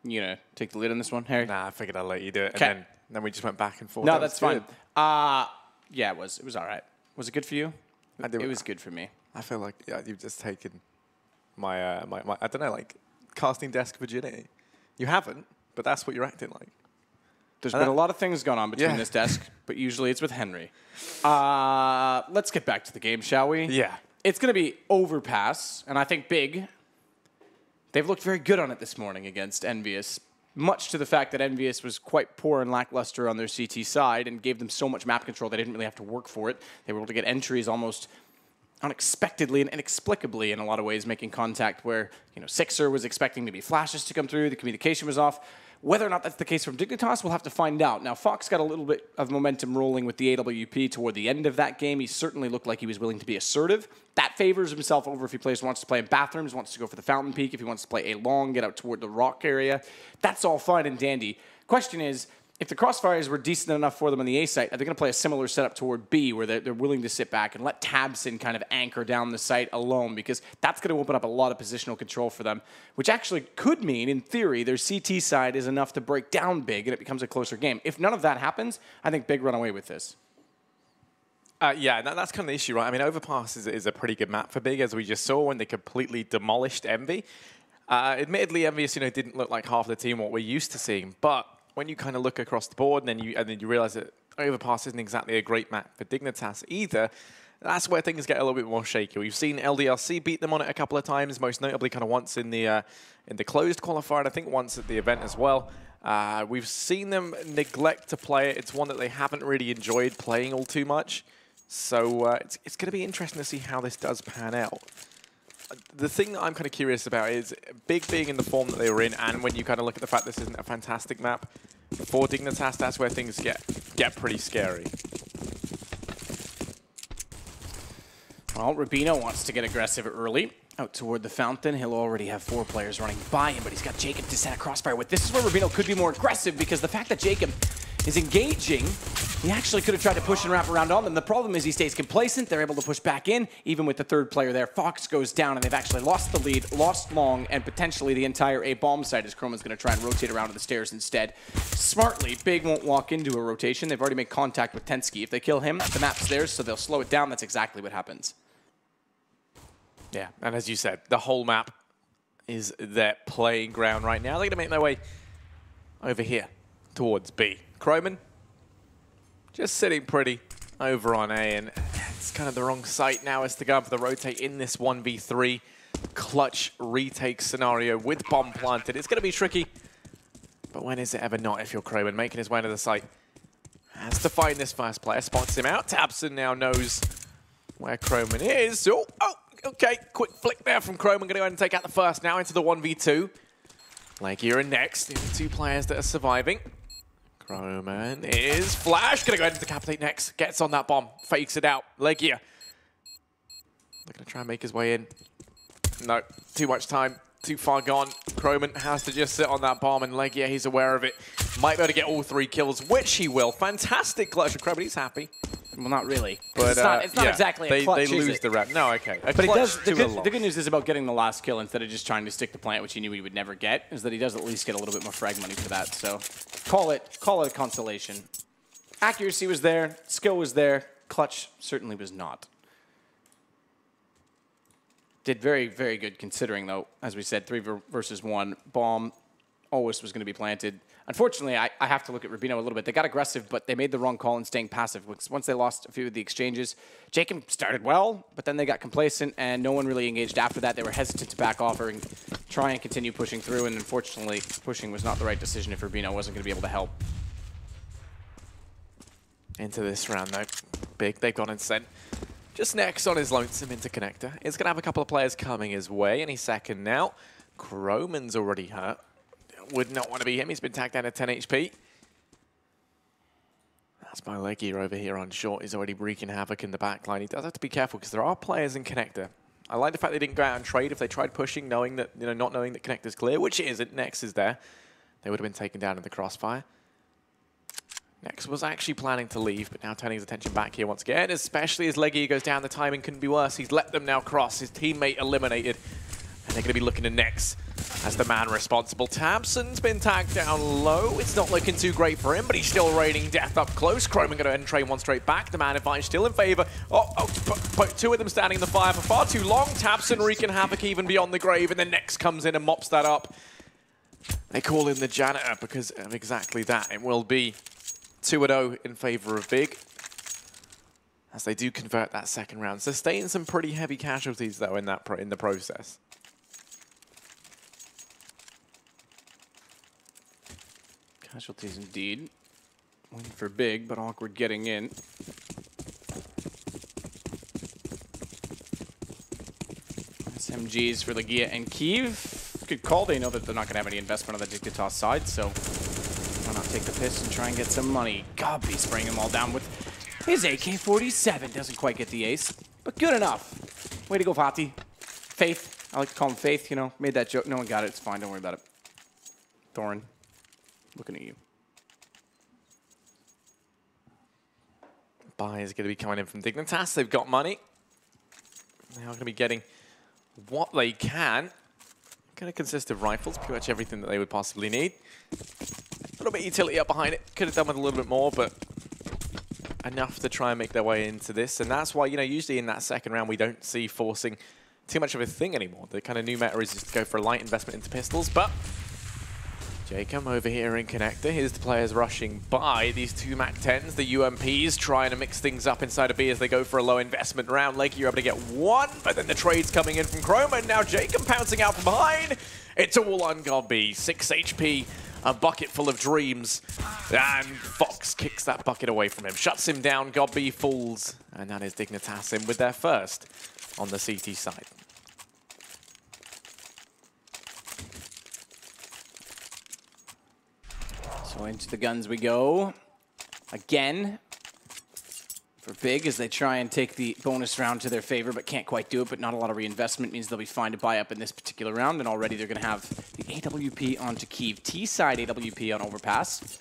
You gonna take the lead on this one, Harry? Nah, I figured I'd let you do it. Okay. And then we just went back and forth. No, that's fine. Yeah, it was all right. Was it good for you? It was good for me. I feel like you've just taken my, I don't know, like casting desk virginity. You haven't, but that's what you're acting like. There's been a lot of things going on between this desk, but usually it's with Henry. Let's get back to the game, shall we? Yeah. It's going to be Overpass, and I think Big, they've looked very good on it this morning against Envious, much to the fact that Envious was quite poor and lackluster on their CT side and gave them so much map control they didn't really have to work for it. They were able to get entries almost unexpectedly and inexplicably in a lot of ways, making contact where, Sixer was expecting maybe flashes to come through, the communication was off. Whether or not that's the case from Dignitas, we'll have to find out. Now, Fox got a little bit of momentum rolling with the AWP toward the end of that game. He certainly looked like he was willing to be assertive. That favors himself over if he wants to play in bathrooms, wants to go for the fountain peak, if he wants to play a long, get out toward the rock area. That's all fine and dandy. Question is, if the crossfires were decent enough for them on the A site, are they going to play a similar setup toward B where they're willing to sit back and let Tabson kind of anchor down the site alone? Because that's going to open up a lot of positional control for them, which actually could mean, in theory, their CT side is enough to break down Big and it becomes a closer game. If none of that happens, I think Big run away with this. Yeah, that's kind of the issue, right? I mean, Overpass is a pretty good map for Big, as we just saw when they completely demolished Envy. Admittedly, Envious, didn't look like half the team what we're used to seeing, but when you kind of look across the board and then you realize that Overpass isn't exactly a great map for Dignitas either, that's where things get a little bit more shaky. We've seen LDRC beat them on it a couple of times, most notably kind of once in the closed qualifier, and I think once at the event as well. We've seen them neglect to play it. It's one that they haven't really enjoyed playing all too much. So it's going to be interesting to see how this does pan out. The thing that I'm kind of curious about is Big being in the form that they were in, and when you kind of look at the fact this isn't a fantastic map for Dignitas, that's where things get pretty scary. Well, Rubino wants to get aggressive early. Out toward the fountain. He'll already have 4 players running by him, but he's got Jacob to set a crossfire with. This is where Rubino could be more aggressive, because the fact that Jacob is engaging, he actually could have tried to push and wrap around on them. The problem is he stays complacent. They're able to push back in, even with the 3rd player there. Fox goes down, and they've actually lost the lead, lost long, and potentially the entire A-bomb site, as Chroma's going to try and rotate around to the stairs instead. Smartly, Big won't walk into a rotation. They've already made contact with Tensky. If they kill him, the map's theirs, so they'll slow it down. That's exactly what happens. Yeah, and as you said, the whole map is their playing ground right now. They're going to make their way over here towards B. Croman just sitting pretty over on A, and it's kind of the wrong site now as to go for the rotate in this 1v3 clutch retake scenario with bomb planted. It's going to be tricky, but when is it ever not if you're Croman making his way to the site? Has to find this first player, spots him out. Tabson now knows where Croman is. Oh! Okay, quick flick there from Chrome. I'm going to go ahead and take out the first now into the 1v2. Legia are next. The only 2 players that are surviving. Chroman is flash. Going to go ahead and decapitate next. Gets on that bomb. Fakes it out. Legia. They're going to try and make his way in. No, too much time. Too far gone. Chroman has to just sit on that bomb, and Legia, he's aware of it. Might be able to get all 3 kills, which he will. Fantastic clutch from Chroman. He's happy. Well, not really. But it's not exactly a clutch, they lose the round. No, okay. But he does. The good news is about getting the last kill instead of just trying to stick the plant, which he knew he would never get, is that he does at least get a little bit more frag money for that. So call it a consolation. Accuracy was there. Skill was there. Clutch certainly was not. Did very, very good considering, though, as we said, 3 versus 1. Bomb always was going to be planted. Unfortunately, I have to look at Rubino a little bit. They got aggressive, but they made the wrong call in staying passive. Once they lost a few of the exchanges, Jacob started well, but then they got complacent, and no one really engaged after that. They were hesitant to back off and try and continue pushing through, and unfortunately, pushing was not the right decision if Rubino wasn't going to be able to help. Into this round, though. Big, they've gone and sent just next on his lonesome interconnector. He's going to have a couple of players coming his way any second now. Croman's already hurt. Would not want to be him. He's been tagged down at 10 HP. That's my Legia over here on short. He's already wreaking havoc in the backline. He does have to be careful because there are players in connector. I like the fact they didn't go out and trade. If they tried pushing, knowing that, not knowing that connector's clear, which it isn't, Nex is there, they would have been taken down in the crossfire. Nex was actually planning to leave, but now turning his attention back here once again, especially as Legia goes down. The timing couldn't be worse. He's let them now cross. His teammate eliminated. And they're going to be looking to Nex as the man responsible. Tabson's been tagged down low. It's not looking too great for him, but he's still raining death up close. Croman going to end train one straight back. The man advantage still in favor. But two of them standing in the fire for far too long. Tabson wreaking havoc even beyond the grave, and then Next comes in and mops that up. They call in the janitor because of exactly that. It will be 2-0 in favor of Big, as they do convert that second round. Sustain some pretty heavy casualties, though, in the process. Casualties indeed. Win for Big, but awkward getting in. SMGs for Legia and Kyiv. Good call. They know that they're not going to have any investment on the Dignitas side, so why not take the piss and try and get some money. Gobby spraying them all down with his AK-47. Doesn't quite get the ace, but good enough. Way to go, Fatih. Faith. I like to call him Faith, you know. Made that joke. No one got it. It's fine. Don't worry about it. Thorin. Looking at you. Buy is going to be coming in from Dignitas. They've got money. They are going to be getting what they can. Going to consist of rifles, pretty much everything that they would possibly need. A little bit of utility up behind it. Could have done with a little bit more, but enough to try and make their way into this. And that's why, you know, usually in that second round, we don't see forcing too much of a thing anymore. The kind of new meta is just to go for a light investment into pistols, but Jacob over here in connector. Here's the players rushing by. These two MAC-10s, the UMPs, trying to mix things up inside of B as they go for a low investment round. Lakey, you're able to get one, but then the trade's coming in from Chroma, and now Jacob pouncing out from behind. It's all on Gobby. 6 HP, a bucket full of dreams, and Fox kicks that bucket away from him. Shuts him down, Gobby falls, and that is Dignitas in with their first on the CT side. So into the guns we go. Again, for Big, as they try and take the bonus round to their favor, but can't quite do it. But not a lot of reinvestment means they'll be fine to buy up in this particular round. And already they're going to have the AWP onto Kyiv. T-side AWP on overpass.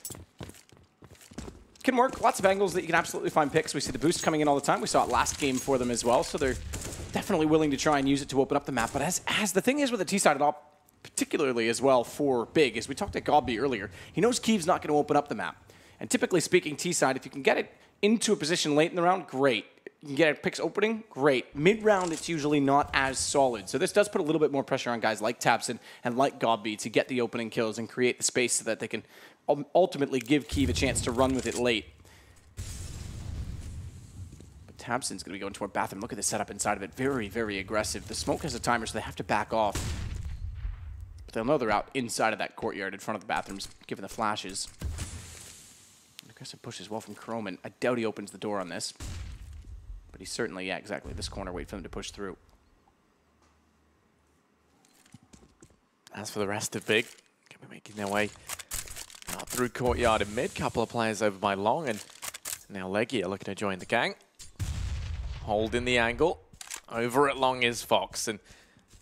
Can work. Lots of angles that you can absolutely find picks. We see the boost coming in all the time. We saw it last game for them as well. So they're definitely willing to try and use it to open up the map. But as the thing is with the T-side at all, particularly as well for Big, as we talked to Gobby earlier, he knows Kyiv's not going to open up the map. And typically speaking, T-side, if you can get it into a position late in the round, great. You can get it picks opening, great. Mid-round, it's usually not as solid. So this does put a little bit more pressure on guys like Tabson and like Gobby to get the opening kills and create the space so that they can ultimately give Kyiv a chance to run with it late. But Tabson's going to be going toward bathroom. Look at the setup inside of it. Very, very aggressive. The smoke has a timer, so they have to back off. But they'll know they're out inside of that courtyard in front of the bathrooms, given the flashes. Aggressive push as well from Croman. I doubt he opens the door on this. But he's certainly, yeah, exactly. This corner, wait for them to push through. As for the rest of Big, going to be making their way out through courtyard and mid. Couple of players over by Long, and now Leggy are looking to join the gang. Holding the angle. Over at Long is Fox, and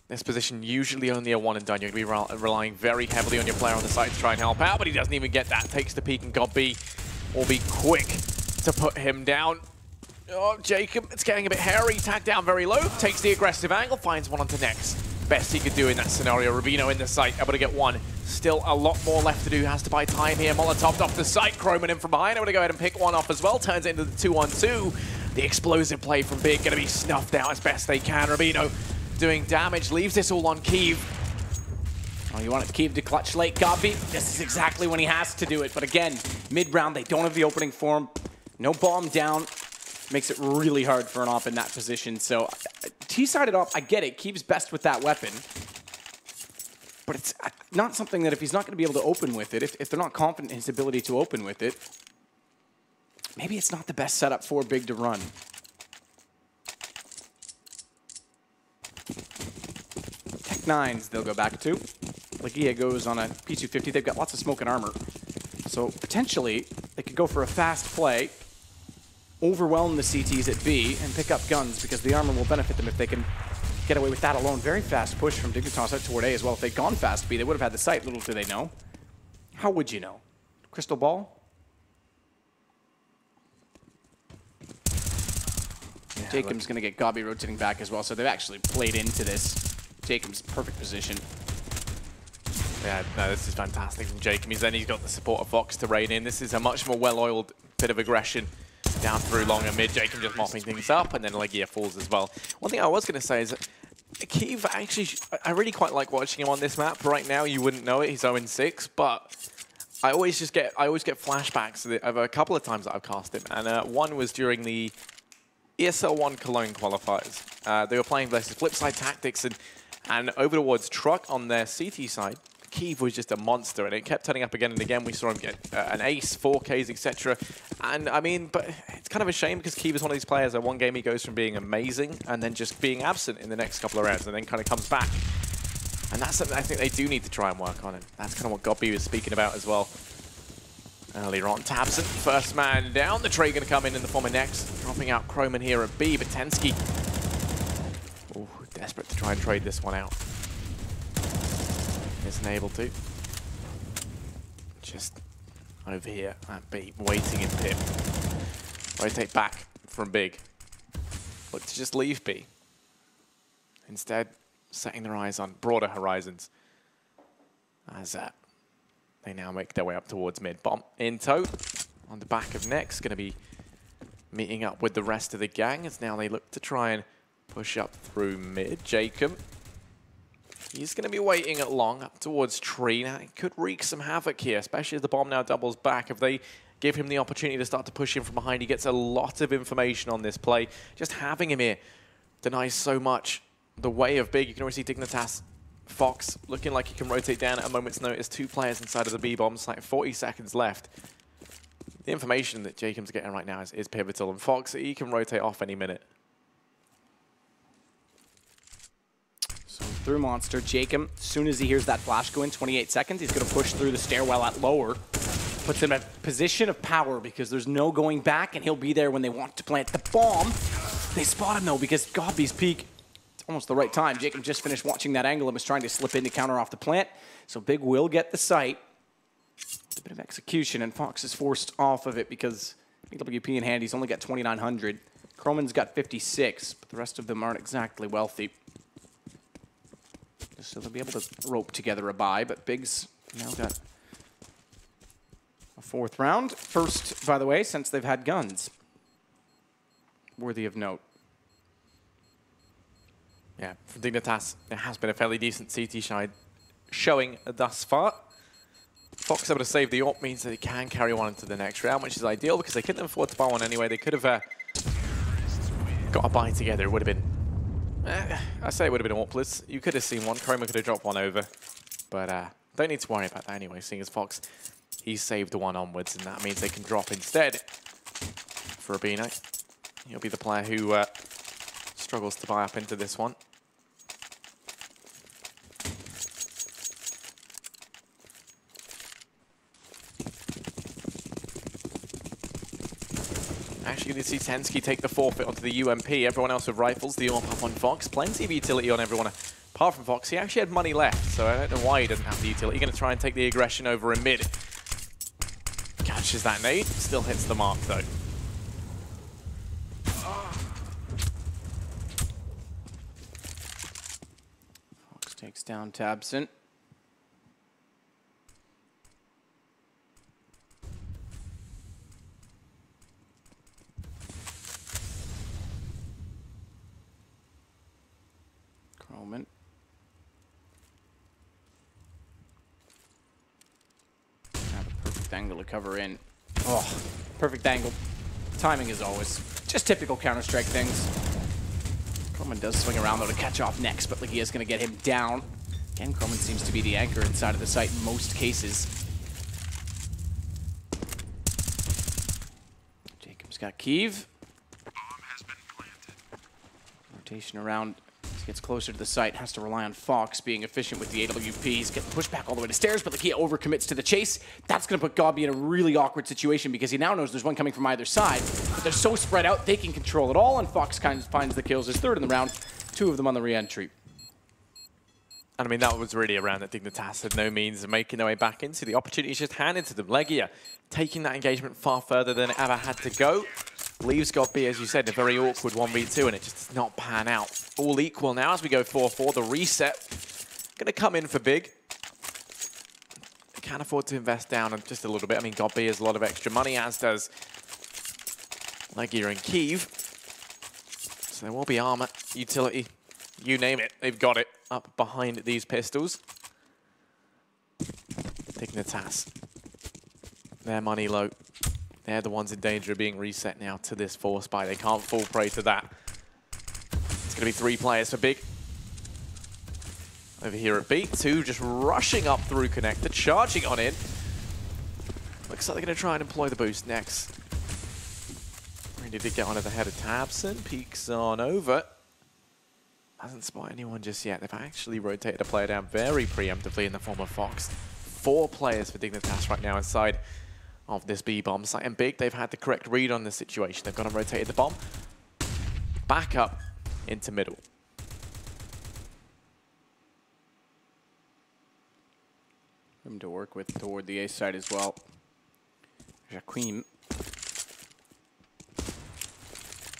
this position usually only a one and done. You're going to be relying very heavily on your player on the side to try and help out, but he doesn't even get that. Takes the peek, and Gobby will be quick to put him down. Oh, Jacob, it's getting a bit hairy. Tagged down very low, takes the aggressive angle, finds one onto Next. Best he could do in that scenario. Rubino in the site, able to get one. Still a lot more left to do. Has to buy time here. Molotoved off the site. Croman in from behind. Able to go ahead and pick one off as well. Turns it into the 2-on-2. The explosive play from Big going to be snuffed out as best they can. Rubino doing damage. Leaves this all on Kyiv. Oh, you wanted Kyiv to clutch late, Gobby. This is exactly when he has to do it. But again, mid-round, they don't have the opening for him. No bomb down. Makes it really hard for an op in that position. So T-sided op, I get it. Kyiv's best with that weapon. But it's not something that if he's not going to be able to open with it, if they're not confident in his ability to open with it, maybe it's not the best setup for Big to run. Tech 9s they'll go back to. Legia goes on a P250. They've got lots of smoke and armor. So potentially, they could go for a fast play, overwhelm the CTs at B, and pick up guns, because the armor will benefit them if they can get away with that alone. Very fast push from Dignitas out toward A as well. If they'd gone fast B, they would have had the site. Little do they know. How would you know? Crystal ball? Yeah, Jacob's going to get Gobby rotating back as well, so they've actually played into this. Jacob's perfect position. Yeah, no, this is fantastic from Jacob. He's got the support of Fox to rein in. This is a much more well-oiled bit of aggression down through long and mid. Jacob just mopping things up, and then Legia falls as well. One thing I was going to say is that Keeve, actually, I really quite like watching him on this map. Right now, you wouldn't know it. He's 0-6, but I always get flashbacks of a couple of times that I've cast him. And one was during the ESL 1 Cologne qualifiers. They were playing versus Flipside Tactics, and over towards Truck on their CT side, Keeve was just a monster, and it kept turning up again and again. We saw him get an ace, 4Ks, etc. And I mean, but it's kind of a shame because Keeve is one of these players that one game he goes from being amazing and then just being absent in the next couple of rounds and then kind of comes back. And that's something I think they do need to try and work on, and that's kind of what Gobby was speaking about as well earlier on. Tabson, first man down. The trade going to come in the form of Nex, dropping out Kroman here at B, but Tensky, desperate to try and trade this one out. Isn't able to. Just over here at B, waiting in pip. Rotate back from Big. Look to just leave B. Instead, setting their eyes on broader horizons as they now make their way up towards mid. Bomb in tow on the back of Nex, going to be meeting up with the rest of the gang as now they look to try and push up through mid. Jacob, he's going to be waiting at long up towards tree. Now, it could wreak some havoc here, especially as the bomb now doubles back. If they give him the opportunity to start to push him from behind, he gets a lot of information on this play. Just having him here denies so much the way of Big. You can already see Dignitas, Fox looking like he can rotate down at a moment's notice. 2 players inside of the B-bombs, like 40 seconds left. The information that Jacob's getting right now is pivotal, and Fox, he can rotate off any minute. So through Monster, Jacob, as soon as he hears that flash go in, 28 seconds, he's going to push through the stairwell at lower. Puts him in a position of power because there's no going back, and he'll be there when they want to plant the bomb. They spot him, though, because Gobby's peak, it's almost the right time. Jacob just finished watching that angle and was trying to slip in to counter off the plant. So Big will get the site. A bit of execution, and Fox is forced off of it because AWP in hand, he's only got 2,900. Kroman's got 56, but the rest of them aren't exactly wealthy. So they'll be able to rope together a buy, but Big's now got a 4th round. First, by the way, since they've had guns. Worthy of note. Yeah, for Dignitas, it has been a fairly decent CT side showing thus far. Fox able to save the AWP means that he can carry on into the next round, which is ideal because they couldn't afford to buy one anyway. They could have got a buy together. It would have been, I say it would have been AWPless. You could have seen one. Chroma could have dropped one over, but don't need to worry about that anyway, seeing as Fox, he's saved the one onwards, and that means they can drop instead for Rubino. He'll be the player who struggles to buy up into this one. Actually, going to see Tensky take the forfeit onto the UMP. Everyone else with rifles, the AWP up on Fox. Plenty of utility on everyone apart from Fox. He actually had money left, so I don't know why he doesn't have the utility. Going to try and take the aggression over in mid. Catches that nade, still hits the mark though. Fox takes down Tabson. Kroman. Have a perfect angle to cover in. Oh, perfect angle. Timing as always. Just typical Counter-Strike things. Kroman does swing around though to catch off next, but Legia's going to get him down. Again, Kroman seems to be the anchor inside of the site in most cases. Jacob's got Keeve. Rotation around. As he gets closer to the site, has to rely on Fox being efficient with the AWPs. Getting pushed back all the way to stairs, but Legia overcommits to the chase. That's going to put Gobby in a really awkward situation because he now knows there's one coming from either side, but they're so spread out, they can control it all, and Fox kind of finds the kills. His 3rd in the round, 2 of them on the re-entry. And I mean, that was really a round that Dignitas had no means of making their way back into. The opportunity just handed to them. Legia taking that engagement far further than it ever had to go. Leaves Gobby, as you said, in a very awkward 1v2, and it just does not pan out. All equal now as we go 4-4. The reset going to come in for Big. can afford to invest down just a little bit. I mean, Godby has a lot of extra money, as does Legia and Kiev. So there will be armor, utility, you name it. They've got it up behind these pistols. Dignitas. Their money low. They're the ones in danger of being reset now to this force buy. They can't fall prey to that. It's going to be 3 players for Big. Over here at B, 2 just rushing up through connector, charging on in. Looks like they're going to try and employ the boost next. Ready to get onto the head of Tabson, peeks on over. Hasn't spotted anyone just yet. They've actually rotated a player down very preemptively in the form of Fox. 4 players for Dignitas right now inside of this B bomb site. And Big, they've had the correct read on the situation. They've gone and rotated the bomb back up into middle. Room to work with toward the A side as well. Jacqueline.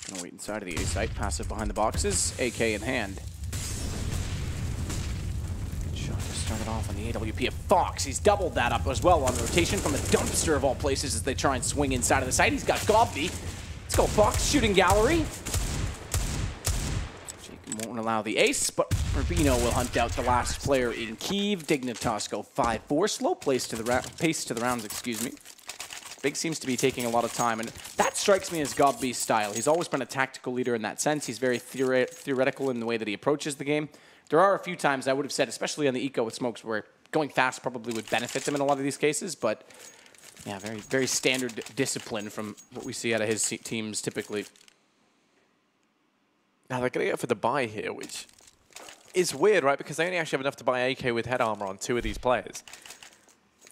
Gonna wait inside of the A site, passive behind the boxes, AK in hand. Good shot to start it off on the AWP of Fox. He's doubled that up as well on the rotation from the dumpster of all places as they try and swing inside of the site. He's got Godby. Let's go Fox, shooting gallery. Won't allow the ace, but Rubino will hunt out the last player in Kiev. Dignitas go 5-4. Slow pace to the rounds, excuse me. Big seems to be taking a lot of time, and that strikes me as Godby's style. He's always been a tactical leader in that sense. He's very theoretical in the way that he approaches the game. There are a few times I would have said, especially on the eco with smokes, where going fast probably would benefit him in a lot of these cases, but yeah, very, very standard discipline from what we see out of his teams typically. Now they're going to go for the buy here, which is weird, right? Because they only actually have enough to buy AK with head armor on 2 of these players.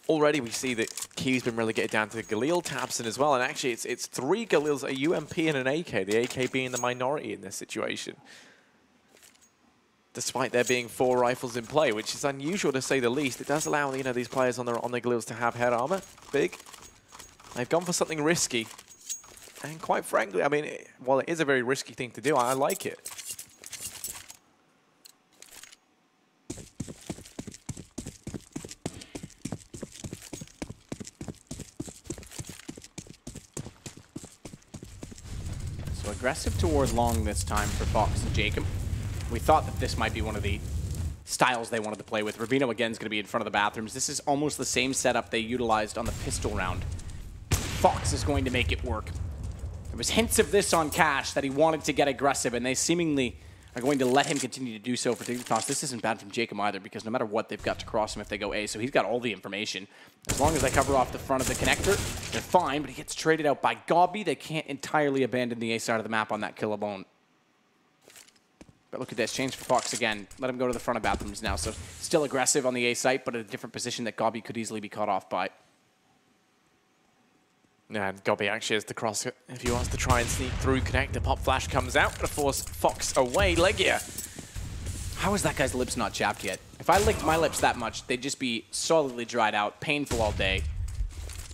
Already we see that Key's been relegated down to Galil, Tabson as well, and actually it's 3 Galils, a UMP and an AK, the AK being the minority in this situation. Despite there being 4 rifles in play, which is unusual to say the least. It does allow, you know, these players on the Galils to have head armor. Big. They've gone for something risky. And quite frankly, I mean, while it is a very risky thing to do, I like it. So aggressive toward long this time for Fox and Jacob. We thought that this might be one of the styles they wanted to play with. Rubino again is going to be in front of the bathrooms. This is almost the same setup they utilized on the pistol round. Fox is going to make it work. There was hints of this on Cash that he wanted to get aggressive, and they seemingly are going to let him continue to do so for Dignitas. This isn't bad from Jacob either, because no matter what, they've got to cross him if they go A, so he's got all the information. As long as they cover off the front of the connector, they're fine, but he gets traded out by Godby. They can't entirely abandon the A side of the map on that kill alone. But look at this, change for Fox again. Let him go to the front of bathrooms now, so still aggressive on the A site, but at a different position that Godby could easily be caught off by. And Godby actually has to cross it if he wants to try and sneak through connector. Pop flash comes out to force Fox away. Legia. How is that guy's lips not chapped yet? If I licked my lips that much, they'd just be solidly dried out, painful all day.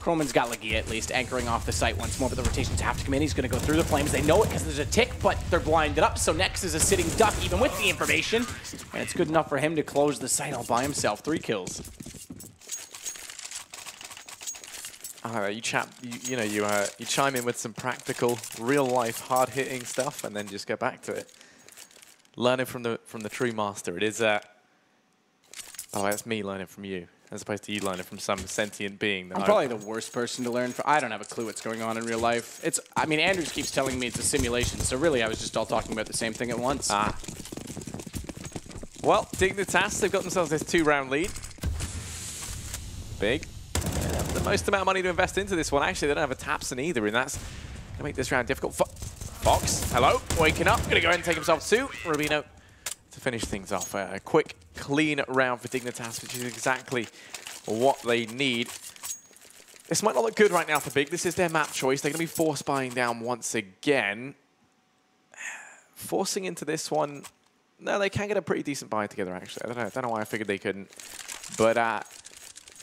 Croman's got Legia at least, anchoring off the site once more, but the rotations have to come in. He's going to go through the flames. They know it because there's a tick, but they're blinded up, so Nex is a sitting duck even with the information. And it's good enough for him to close the site all by himself. 3 kills. You chime in with some practical, real-life, hard-hitting stuff, and then just go back to it. Learning from the true master. It is oh, that's me learning from you, as opposed to you learning from some sentient being. That I'm probably the worst person to learn from. I don't have a clue what's going on in real life. I mean, Andrews keeps telling me it's a simulation, so really I was just all talking about the same thing at once. Well, Dignitas, they've got themselves this 2-round lead. Big. The most amount of money to invest into this one. Actually, they don't have a Tabson either, and that's going to make this round difficult. Fox, hello, waking up. Going to go ahead and take himself 2. Rubino to finish things off. A quick, clean round for Dignitas, which is exactly what they need. This might not look good right now for Big. This is their map choice. They're going to be force buying down once again. Forcing into this one. No, they can get a pretty decent buy together, actually. I don't know why I figured they couldn't. But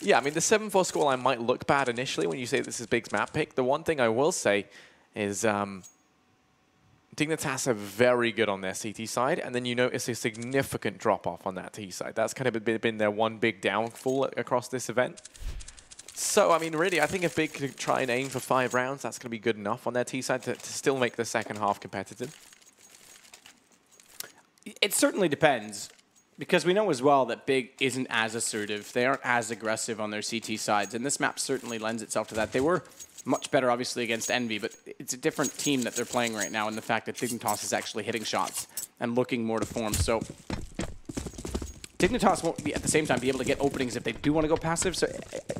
yeah, I mean, the 7-4 scoreline might look bad initially when you say this is Big's map pick. The one thing I will say is Dignitas are very good on their CT side, and then you notice a significant drop-off on that T side. That's kind of been their one big downfall across this event. So, I mean, really, I think if Big could try and aim for 5 rounds, that's going to be good enough on their T side to still make the second half competitive. It certainly depends, because we know as well that Big isn't as assertive. They aren't as aggressive on their CT sides, and this map certainly lends itself to that. They were much better, obviously, against Envy, but it's a different team that they're playing right now in the fact that Dignitas is actually hitting shots and looking more to form. So Dignitas won't be, at the same time, be able to get openings if they do want to go passive. So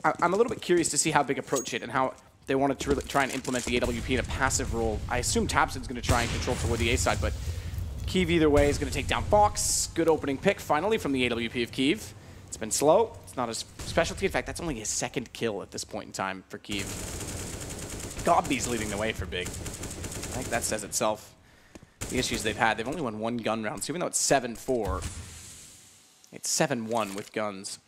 I'm a little bit curious to see how Big approach it and how they wanted to really try and implement the AWP in a passive role. I assume Tabson's going to try and control toward the A side, but Kiev either way is going to take down Fox. Good opening pick, finally, from the AWP of Kiev. It's been slow. It's not his specialty. In fact, that's only his 2nd kill at this point in time for Kiev. Gobby's leading the way for Big. I think that says itself. The issues they've had, they've only won 1 gun round, so even though it's 7-4, it's 7-1 with guns.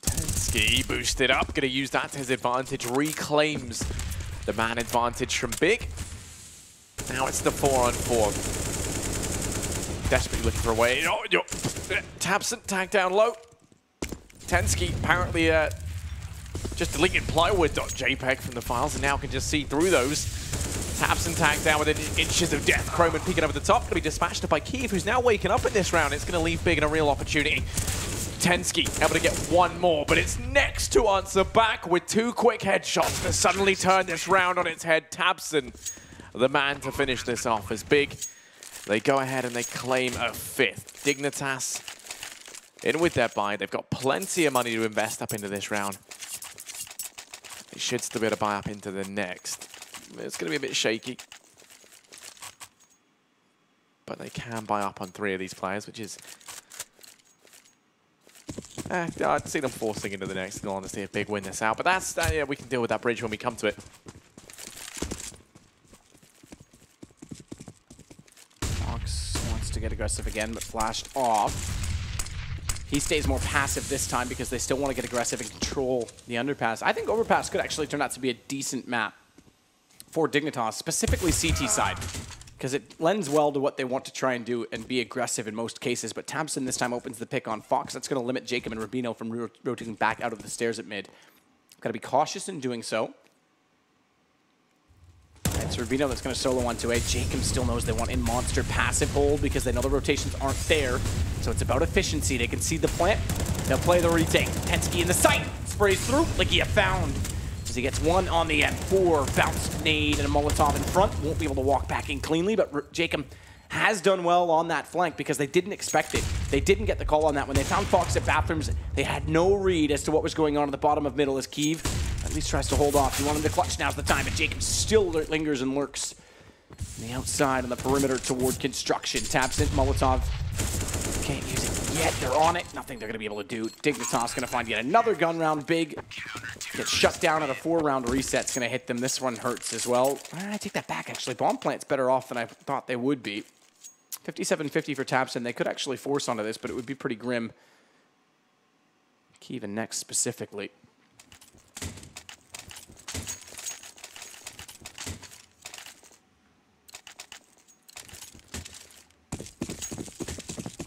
Tensky boosted up, going to use that to his advantage, reclaims the man advantage from Big. Now it's the 4-on-4. Desperately looking for a way. Oh, Tabson tagged down low. Tensky apparently just deleted plywood.jpg from the files and now can just see through those. Tabson tagged down within inches of death. Croman peeking over the top, going to be dispatched by Kiev, who's now waking up in this round. It's going to leave Big in a real opportunity. Tensky able to get 1 more, but it's next to answer back with 2 quick headshots to suddenly turn this round on its head. Tabson, the man to finish this off, as Big, they go ahead and they claim a 5th. Dignitas in with their buy. They've got plenty of money to invest up into this round. They should still be able to buy up into the next. It's going to be a bit shaky. But they can buy up on 3 of these players, which is... I'd see them forcing into the next, in all honesty, if Big win this out. But that's, yeah, we can deal with that bridge when we come to it. Fox wants to get aggressive again, but flashed off. He stays more passive this time because they still want to get aggressive and control the underpass. I think overpass could actually turn out to be a decent map for Dignitas, specifically CT side, because it lends well to what they want to try and do and be aggressive in most cases. But Tabson this time opens the pick on Fox. That's going to limit Jacob and Rubino from rotating back out of the stairs at mid. Got to be cautious in doing so. It's Rubino that's going to solo onto A. Jacob still knows they want in monster passive hold because they know the rotations aren't there. So it's about efficiency. They can see the plant. They'll play the retake. Tensky in the sight. Sprays through like he found. As he gets 1 on the M4. Bounce nade and a Molotov in front. Won't be able to walk back in cleanly, but Jacob has done well on that flank because they didn't expect it. They didn't get the call on that. When they found Fox at bathrooms, they had no read as to what was going on at the bottom of middle as Kiev at least tries to hold off. You want him to clutch, now's the time, but Jacob still lingers and lurks on the outside on the perimeter toward construction. Tabson, Molotov, can't use it yet. They're on it. Nothing they're going to be able to do. Dignitas going to find yet another gun round. Big gets shut down at a 4-round reset. It's going to hit them. This one hurts as well. I take that back, actually. Bomb plant's better off than I thought they would be. 57-50 for Tabson. They could actually force onto this, but it would be pretty grim. Kiev next specifically.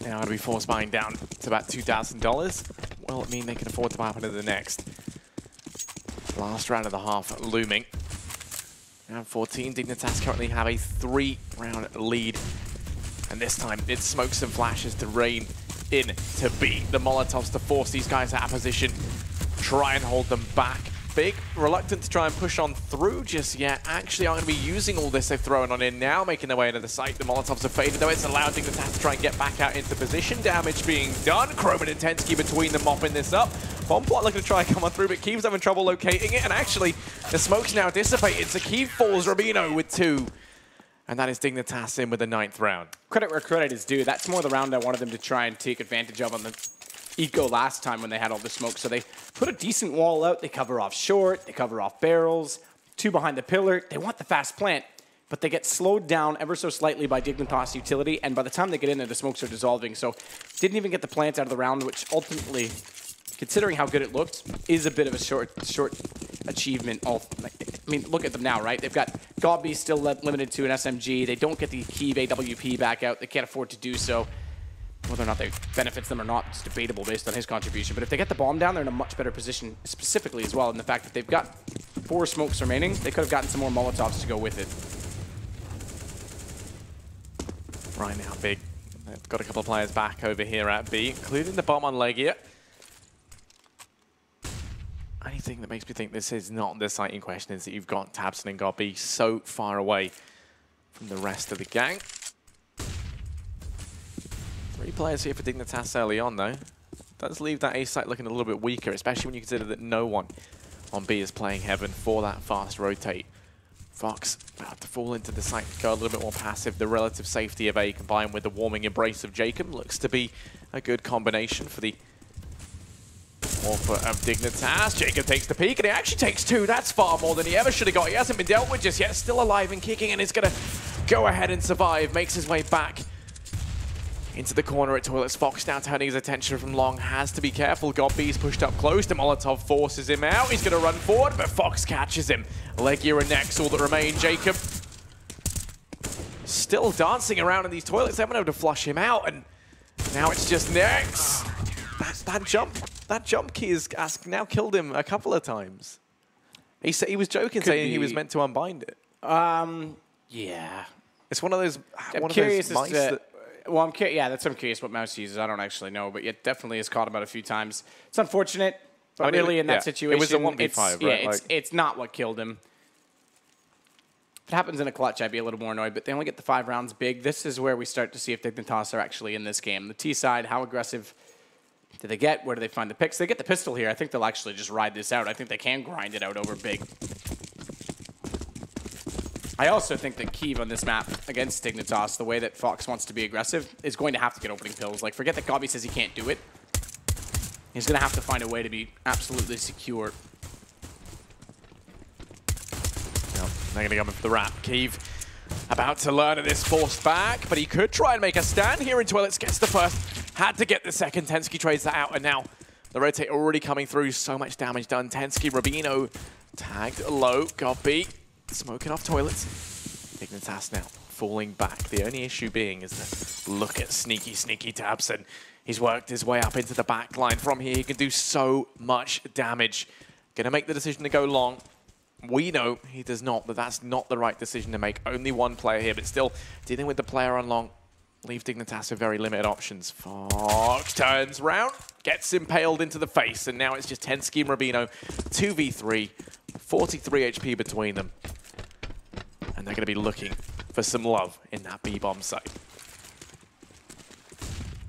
Now going to be forced buying down to about $2,000. Will it mean they can afford to buy up into the next? Last round of the half looming. Round 14, Dignitas currently have a 3-round lead. And this time, it's smokes and flashes to rain in to beat the Molotovs to force these guys out of position. Try and hold them back. Big, reluctant to try and push on through just yet. Actually, I'm going to be using all this they've thrown on in now, making their way into the site. The Molotovs have faded, though it's allowed Dignitas to try and get back out into position. Damage being done. Croman and Tensky between them mopping this up. Bomb plot looking to try and come on through, but Kiev's having trouble locating it. And actually, the smoke's now dissipated, so Kiev falls Rubino with 2. And that is Dignitas in with the 9th round. Credit where credit is due. That's more the round I wanted them to try and take advantage of on the eco last time when they had all the smoke. So they put a decent wall out. They cover off short. They cover off barrels. 2 behind the pillar. They want the fast plant, but they get slowed down ever so slightly by Dignitas utility. And by the time they get in there, the smokes are dissolving. So didn't even get the plant out of the round, which ultimately considering how good it looked, is a bit of a short achievement. I mean, look at them now, right? They've got Godby still limited to an SMG. They don't get the Keeve AWP back out. They can't afford to do so. Whether or not that benefits them or not, it's debatable based on his contribution. But if they get the bomb down, they're in a much better position, specifically as well, in the fact that they've got 4 smokes remaining. They could have gotten some more Molotovs to go with it. Right now, Big. They've got a couple of players back over here at B, including the bomb on Legia. Only thing that makes me think this is not the site in question is that you've got tabseN and Godby so far away from the rest of the gang. 3 players here for Dignitas early on, though. Does leave that A site looking a little bit weaker, especially when you consider that no one on B is playing Heaven for that fast rotate. Fox about to fall into the site, go a little bit more passive. The relative safety of A combined with the warming embrace of Jacob looks to be a good combination for the offer of Dignitas. Jacob takes the peek, and he actually takes 2. That's far more than he ever should have got. He hasn't been dealt with just yet. Still alive and kicking, and is going to go ahead and survive. Makes his way back into the corner at Toilets. Fox now turning his attention from long. Has to be careful. Godby's pushed up close. The Molotov forces him out. He's going to run forward, but Fox catches him. Legia and Nex all that remain. Jacob still dancing around in these toilets. They haven't been able to flush him out, and now it's just Nex. That jump key has now killed him a couple of times. He said he was joking, saying he was meant to unbind it. Yeah. It's one of those. I'm curious as to. Well, yeah, that's what I'm curious what Mouse uses. I don't actually know, but it definitely has caught him out a few times. It's unfortunate, but really in that situation, it was a 1v5, right? Yeah, it's not what killed him. If it happens in a clutch, I'd be a little more annoyed, but they only get the 5 rounds Big. This is where we start to see if Dignitas are actually in this game. The T side, how aggressive do they get? Where do they find the picks? They get the pistol here. I think they'll actually just ride this out. I think they can grind it out over Big. I also think that Keeve on this map against Dignitas, the way that Fox wants to be aggressive, is going to have to get opening pills. Like, forget that Godby says he can't do it. He's going to have to find a way to be absolutely secure. Well, they're going to go in for the wrap. Keeve about to learn of this forced back, but he could try and make a stand here in Toilets. Gets the first, had to get the second. Tensky trades that out, and now the rotate already coming through. So much damage done. Tensky, Rubino tagged low. Godby smoking off Toilets. Dignitas now falling back. The only issue being is that look at sneaky tabseN. He's worked his way up into the back line. From here, he can do so much damage. Gonna make the decision to go long. We know he does not, but that's not the right decision to make. Only one player here, but still dealing with the player on long. Leave Dignitas with very limited options. Fox turns round, gets impaled into the face, and now it's just Tensky and Rubino, 2v3, 43 HP between them. And they're going to be looking for some love in that B-bomb site.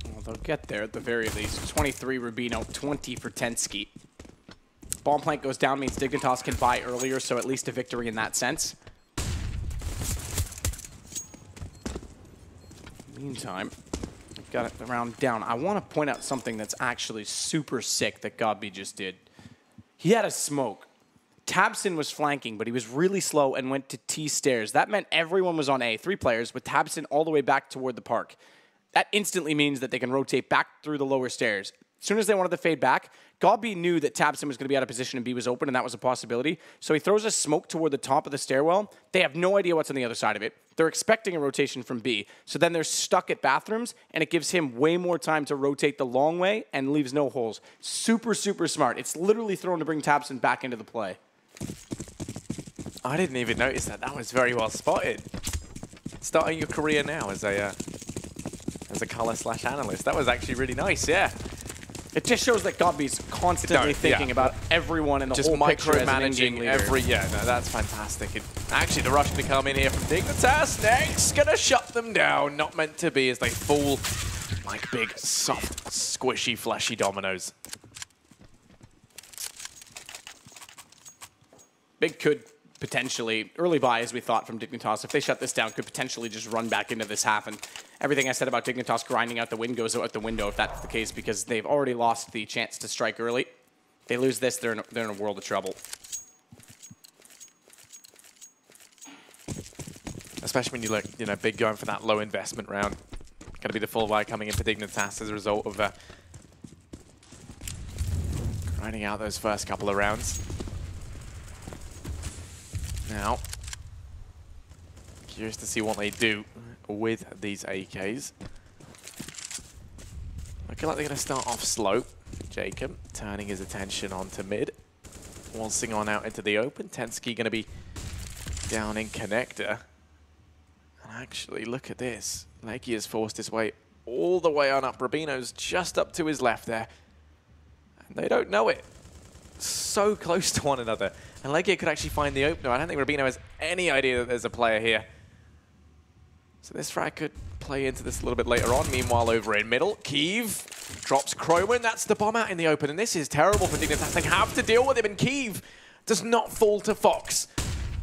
Well, they'll get there at the very least. 23 Rubino, 20 for Tensky. Bomb plant goes down, means Dignitas can buy earlier, so at least a victory in that sense. Meantime, got it around down. I want to point out something that's actually super sick that Godby just did. He had a smoke. tabseN was flanking, but he was really slow and went to T stairs. That meant everyone was on A, 3 players, with tabseN all the way back toward the park. That instantly means that they can rotate back through the lower stairs. As soon as they wanted to fade back, Godby knew that tabseN was going to be out of position and B was open, and that was a possibility. So he throws a smoke toward the top of the stairwell. They have no idea what's on the other side of it. They're expecting a rotation from B. So then they're stuck at bathrooms, and it gives him way more time to rotate the long way and leaves no holes. Super, super smart. It's literally thrown to bring tabseN back into the play. I didn't even notice that. That was very well spotted. Starting your career now as a color/analyst. That was actually really nice, yeah. It just shows that Godby's constantly thinking about everyone in the just whole picture as an micromanaging every. Yeah, no, that's fantastic. And actually, the rush to come in here from Dignitas next, gonna shut them down. Not meant to be as they fall like big, soft, squishy, fleshy dominoes. Big could potentially, early buy as we thought from Dignitas, if they shut this down, could potentially just run back into this half. And everything I said about Dignitas grinding out the win goes out the window if that's the case, because they've already lost the chance to strike early. If they lose this, they're in a world of trouble. Especially when you look, Big going for that low investment round. Going to be the full buy coming in for Dignitas as a result of grinding out those first couple of rounds. Now, curious to see what they do with these AKs. Looking like they're going to start off slow. Jacob turning his attention onto mid. Waltzing on out into the open. Tensky going to be down in connector. And actually, look at this. Leggy has forced his way all the way on up. Rubino's just up to his left there. And they don't know it. So close to one another. And Leggy could actually find the opener. I don't think Rubino has any idea that there's a player here. So this frag could play into this a little bit later on. Meanwhile, over in middle, Kiev drops Croman. That's the bomb out in the open. And this is terrible for Dignitas. They have to deal with him. And Kiev does not fall to Fox.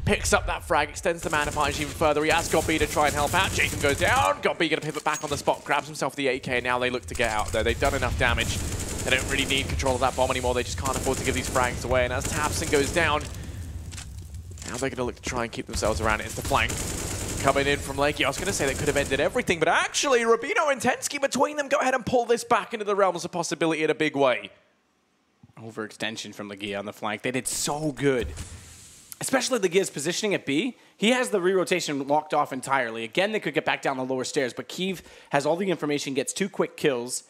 Picks up that frag, extends the mana advantage even further. He has Godby to try and help out. Jacob goes down. Godby going to pivot back on the spot, grabs himself the AK, and now they look to get out there. They've done enough damage. They don't really need control of that bomb anymore. They just can't afford to give these frags away. And as Tabson goes down, now they're going to look to try and keep themselves around it. It's the flank. Coming in from Lakey. I was going to say that could have ended everything, but actually, Rubino and Tensky between them go ahead and pull this back into the realms of possibility in a big way. Overextension from Legia on the flank. They did so good. Especially Legia's positioning at B. He has the re-rotation locked off entirely. Again, they could get back down the lower stairs, but Kiev has all the information, gets 2 quick kills.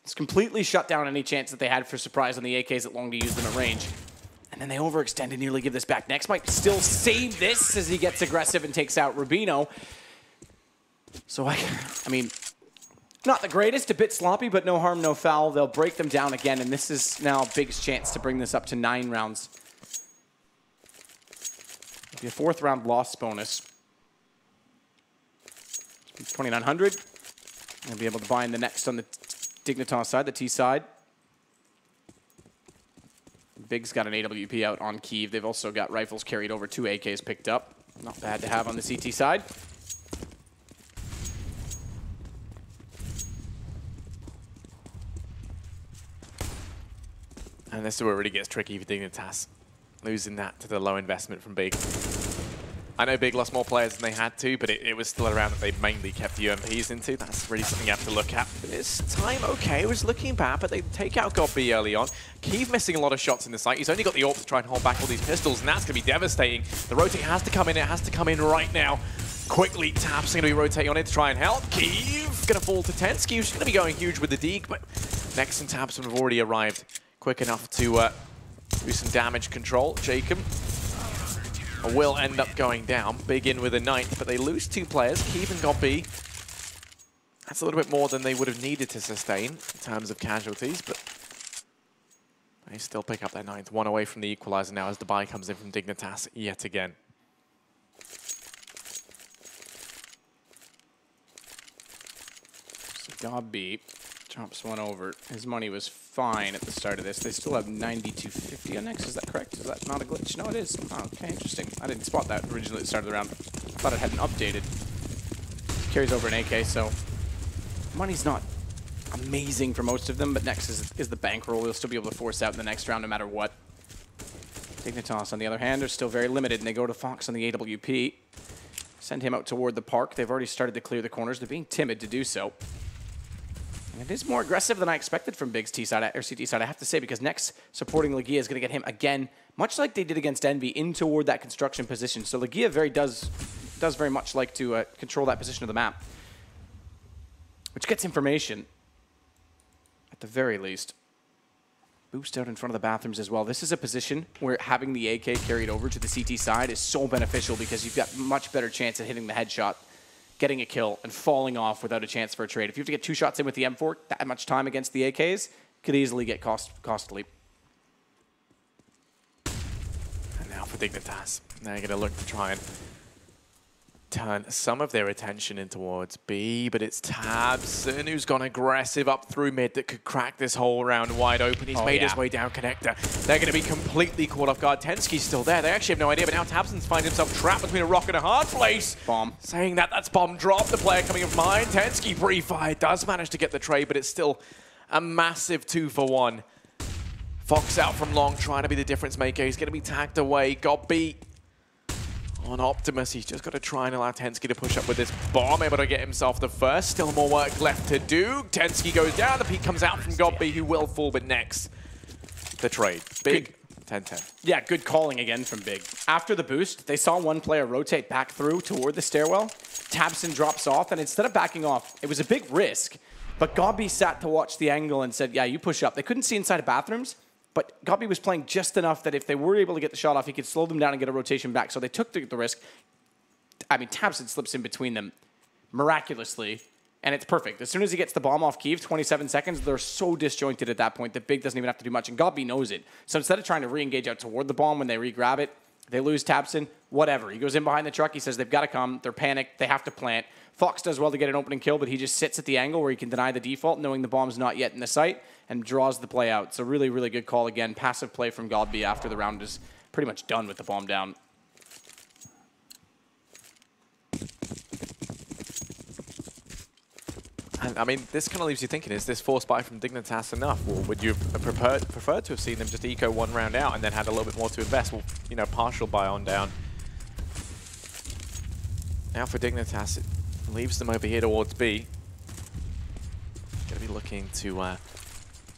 It's completely shut down any chance that they had for surprise on the AKs that long to use them at range. And then they overextend and nearly give this back. Next might still save this as he gets aggressive and takes out Rubino. So, I mean, not the greatest, a bit sloppy, but no harm, no foul. They'll break them down again, and this is now Big's chance to bring this up to 9 rounds. It'll be a 4th round loss bonus. 2,900. They'll be able to buy in the next on the Dignitas side, the T side. Big's got an AWP out on Kiev. They've also got rifles carried over, 2 AKs picked up. Not bad to have on the CT side. And this is where it really gets tricky for Dignitas. Losing that to the low investment from Big. I know Big lost more players than they had to, but it was still around that they mainly kept the UMPs into. That's really something you have to look at. This time, okay, it was looking bad, but they take out Godby early on. Kiev missing a lot of shots in the site. He's only got the AWP to try and hold back all these pistols, and that's going to be devastating. The rotate has to come in. It has to come in right now. Quickly, Taps going to be rotating on it to try and help. Kiev going to fall to Tensky, who's going to be going huge with the Deke, but Nex and Taps have already arrived quick enough to do some damage control. Jacob will end up going down. Big in with a 9th, but they lose 2 players. Kiev and Godby. That's a little bit more than they would have needed to sustain in terms of casualties, but they still pick up their 9th. 1 away from the equalizer now as the buy comes in from Dignitas yet again. So Godby drops 1 over. His money was fine at the start of this. They still have 92.50 on Nex. Is that correct? Is that not a glitch? No, it is. Oh, okay, interesting. I didn't spot that originally at the start of the round. I thought it hadn't updated. Carries over an AK, so money's not amazing for most of them, but Nex is the bankroll. We'll still be able to force out in the next round no matter what. Dignitas, on the other hand, are still very limited, and they go to Fox on the AWP. Send him out toward the park. They've already started to clear the corners. They're being timid to do so. And it is more aggressive than I expected from Big's T side or CT side, I have to say, because Nex supporting Legia is going to get him again, much like they did against Envy, in toward that construction position. So Legia does very much like to control that position of the map, which gets information at the very least. Boost out in front of the bathrooms as well. This is a position where having the AK carried over to the CT side is so beneficial because you've got much better chance at hitting the headshot, getting a kill, and falling off without a chance for a trade. If you have to get 2 shots in with the M4, that much time against the AKs could easily get costly. And now for Dignitas. They're going to look to try and turn some of their attention in towards B, but it's Tabson who's gone aggressive up through mid that could crack this whole round wide open. He's made his way down connector. They're going to be completely caught off guard. Tensky's still there. They actually have no idea, but now Tabson's finds himself trapped between a rock and a hard place. Bomb. Saying that's bomb drop. The player coming in from behind. Tensky pre-fired does manage to get the trade, but it's still a massive 2-for-1. Fox out from long, trying to be the difference maker. He's going to be tagged away. Got beat on Optimus. He's just got to try and allow Tensky to push up with this bomb, able to get himself the first. Still more work left to do. Tensky goes down. The peek comes out from Godby, who will fall, but Nex the trade. Big 10-10. Yeah, good calling again from Big. After the boost, they saw one player rotate back through toward the stairwell. Tabson drops off, and instead of backing off, it was a big risk. But Gobby sat to watch the angle and said, yeah, you push up. They couldn't see inside of bathrooms, but Gobby was playing just enough that if they were able to get the shot off, he could slow them down and get a rotation back. So they took the risk. I mean, Tabson slips in between them miraculously, and it's perfect. As soon as he gets the bomb off Kiev, 27 seconds, they're so disjointed at that point that Big doesn't even have to do much, and Gobby knows it. So instead of trying to re-engage out toward the bomb when they re-grab it, they lose Tabson, whatever. He goes in behind the truck, he says they've got to come, they're panicked, they have to plant. Fox does well to get an opening kill, but he just sits at the angle where he can deny the default, knowing the bomb's not yet in the site, and draws the play out. So really, really good call again. Passive play from Gobby after the round is pretty much done with the bomb down. And, I mean, this kind of leaves you thinking, is this force buy from Dignitas enough? Or would you have preferred to have seen them just eco one round out and then had a little bit more to invest? Well, you know, partial buy on down. Now for Dignitas, it leaves them over here towards B. Going to be looking to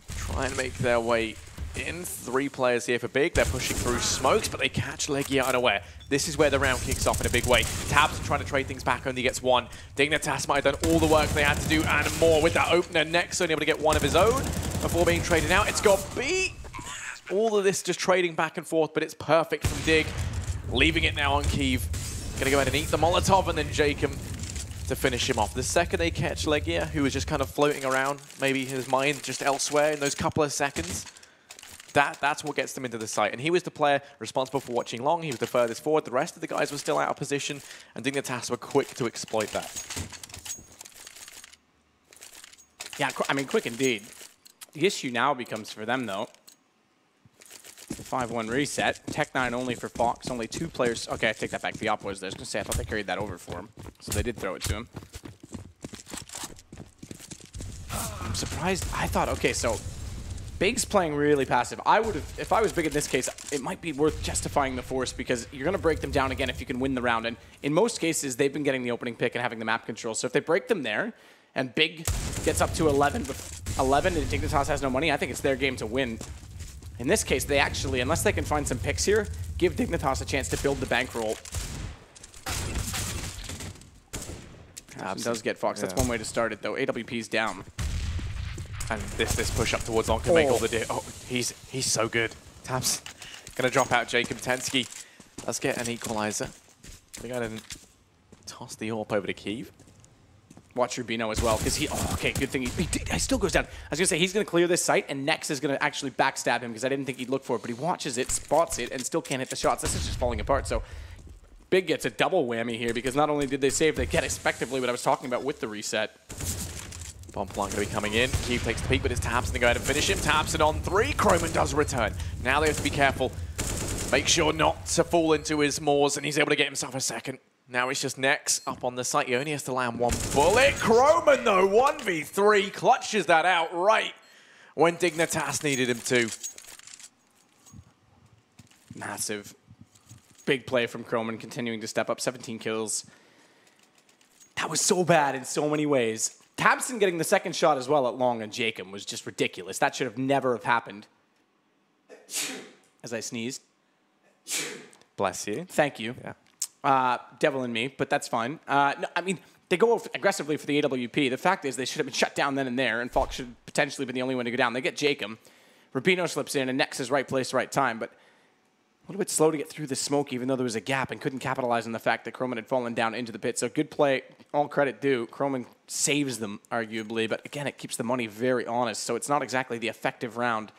try and make their way in. 3 players here for Big. They're pushing through smokes, but they catch Legia unaware. This is where the round kicks off in a big way. Tabs trying to trade things back, only gets 1. Dignitas might have done all the work they had to do and more with that opener next, only able to get 1 of his own before being traded out. It's got B. All of this just trading back and forth, but it's perfect from Dig. Leaving it now on Kiev. Gonna go ahead and eat the Molotov, and then Jacob to finish him off. The second they catch Legia, who was just kind of floating around, maybe his mind just elsewhere in those couple of seconds, that's what gets them into the site. And he was the player responsible for watching long. He was the furthest forward. The rest of the guys were still out of position, and Dignitas were quick to exploit that. Yeah, I mean, quick indeed. The issue now becomes for them, though, the 5-1 reset. Tech9 only for Fox. Only 2 players. Okay, I take that back. The op was there. I was going to say, I thought they carried that over for him. So they did throw it to him. I'm surprised. I thought, okay, so Big's playing really passive. I would have, if I was Big in this case, it might be worth justifying the force because you're going to break them down again if you can win the round. And in most cases, they've been getting the opening pick and having the map control. So if they break them there and Big gets up to 11 and Dignitas has no money, I think it's their game to win. In this case, they actually, unless they can find some picks here, give Dignitas a chance to build the bankroll. Does get Fox. That's one way to start it, though. AWP's down. And this push up towards On can make all the deal. Oh, he's so good. Tabs gonna drop out Jacob Tensky. Let's get an equalizer. They go ahead and toss the AWP over to Kiev. Watch Rubino as well, because he, okay, good thing he still goes down. I was going to say, he's going to clear this site, and Nex is going to actually backstab him, because I didn't think he'd look for it, but he watches it, spots it, and still can't hit the shots. This is just falling apart, so Big gets a double whammy here, because not only did they save, they get effectively what I was talking about with the reset. Bomb plant going to be coming in. Kiev takes the peek, but it's Tabson to go ahead and finish him. Tabson on 3. Croman does return. Now they have to be careful. Make sure not to fall into his maws, and he's able to get himself a second. Now it's just Nex up on the site. He only has to land 1 bullet. Croman, though, 1v3, clutches that out right when Dignitas needed him to. Massive. Big play from Croman, continuing to step up. 17 kills. That was so bad in so many ways. Tabson getting the second shot as well at long and Jacob was just ridiculous. That should have never have happened. As I sneezed. Bless you. Thank you. Yeah. Devil in me, but that's fine. No, I mean, they go aggressively for the AWP. The fact is they should have been shut down then and there, and Fox should have potentially been the only one to go down. They get Jacob. Rubino slips in, and Nex is right place, right time, but a little bit slow to get through the smoke, even though there was a gap, and couldn't capitalize on the fact that Croman had fallen down into the pit. So good play, all credit due. Croman saves them, arguably, but again, it keeps the money very honest, so it's not exactly the effective round,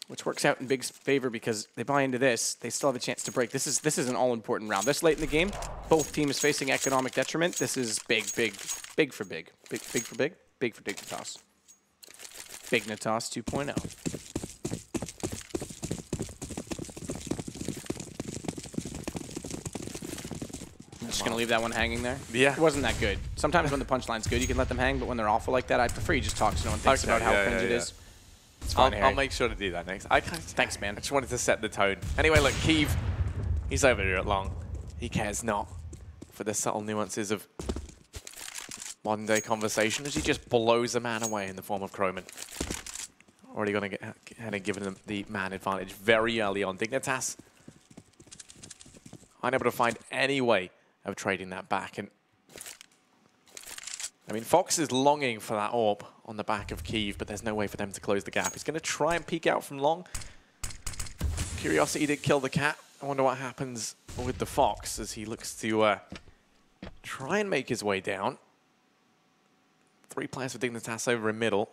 which works out in Big's favor because they buy into this. They still have a chance to break. This is an all-important round. This late in the game, both teams facing economic detriment. This is big for Big. Big for Big. Big for Dignitas. Dignitas 2.0. I'm just going to leave that one hanging there. Yeah. It wasn't that good. Sometimes when the punchline's good, you can let them hang, but when they're awful like that, I prefer you just talk so no one thinks about how cringe it is. It's fine, I'll make sure to do that next. Thanks, man. I just wanted to set the tone. Anyway, look, Kiev, he's over here at long. He cares not for the subtle nuances of modern day conversation as he just blows a man away in the form of Croman. Already going to get ahead and given them the man advantage very early on. Dignitas unable to find any way of trading that back. And I mean, Fox is longing for that orb on the back of Kiev, but there's no way for them to close the gap. He's going to try and peek out from long. Curiosity did kill the cat. I wonder what happens with the Fox as he looks to try and make his way down. 3 players for Dignitas over in middle.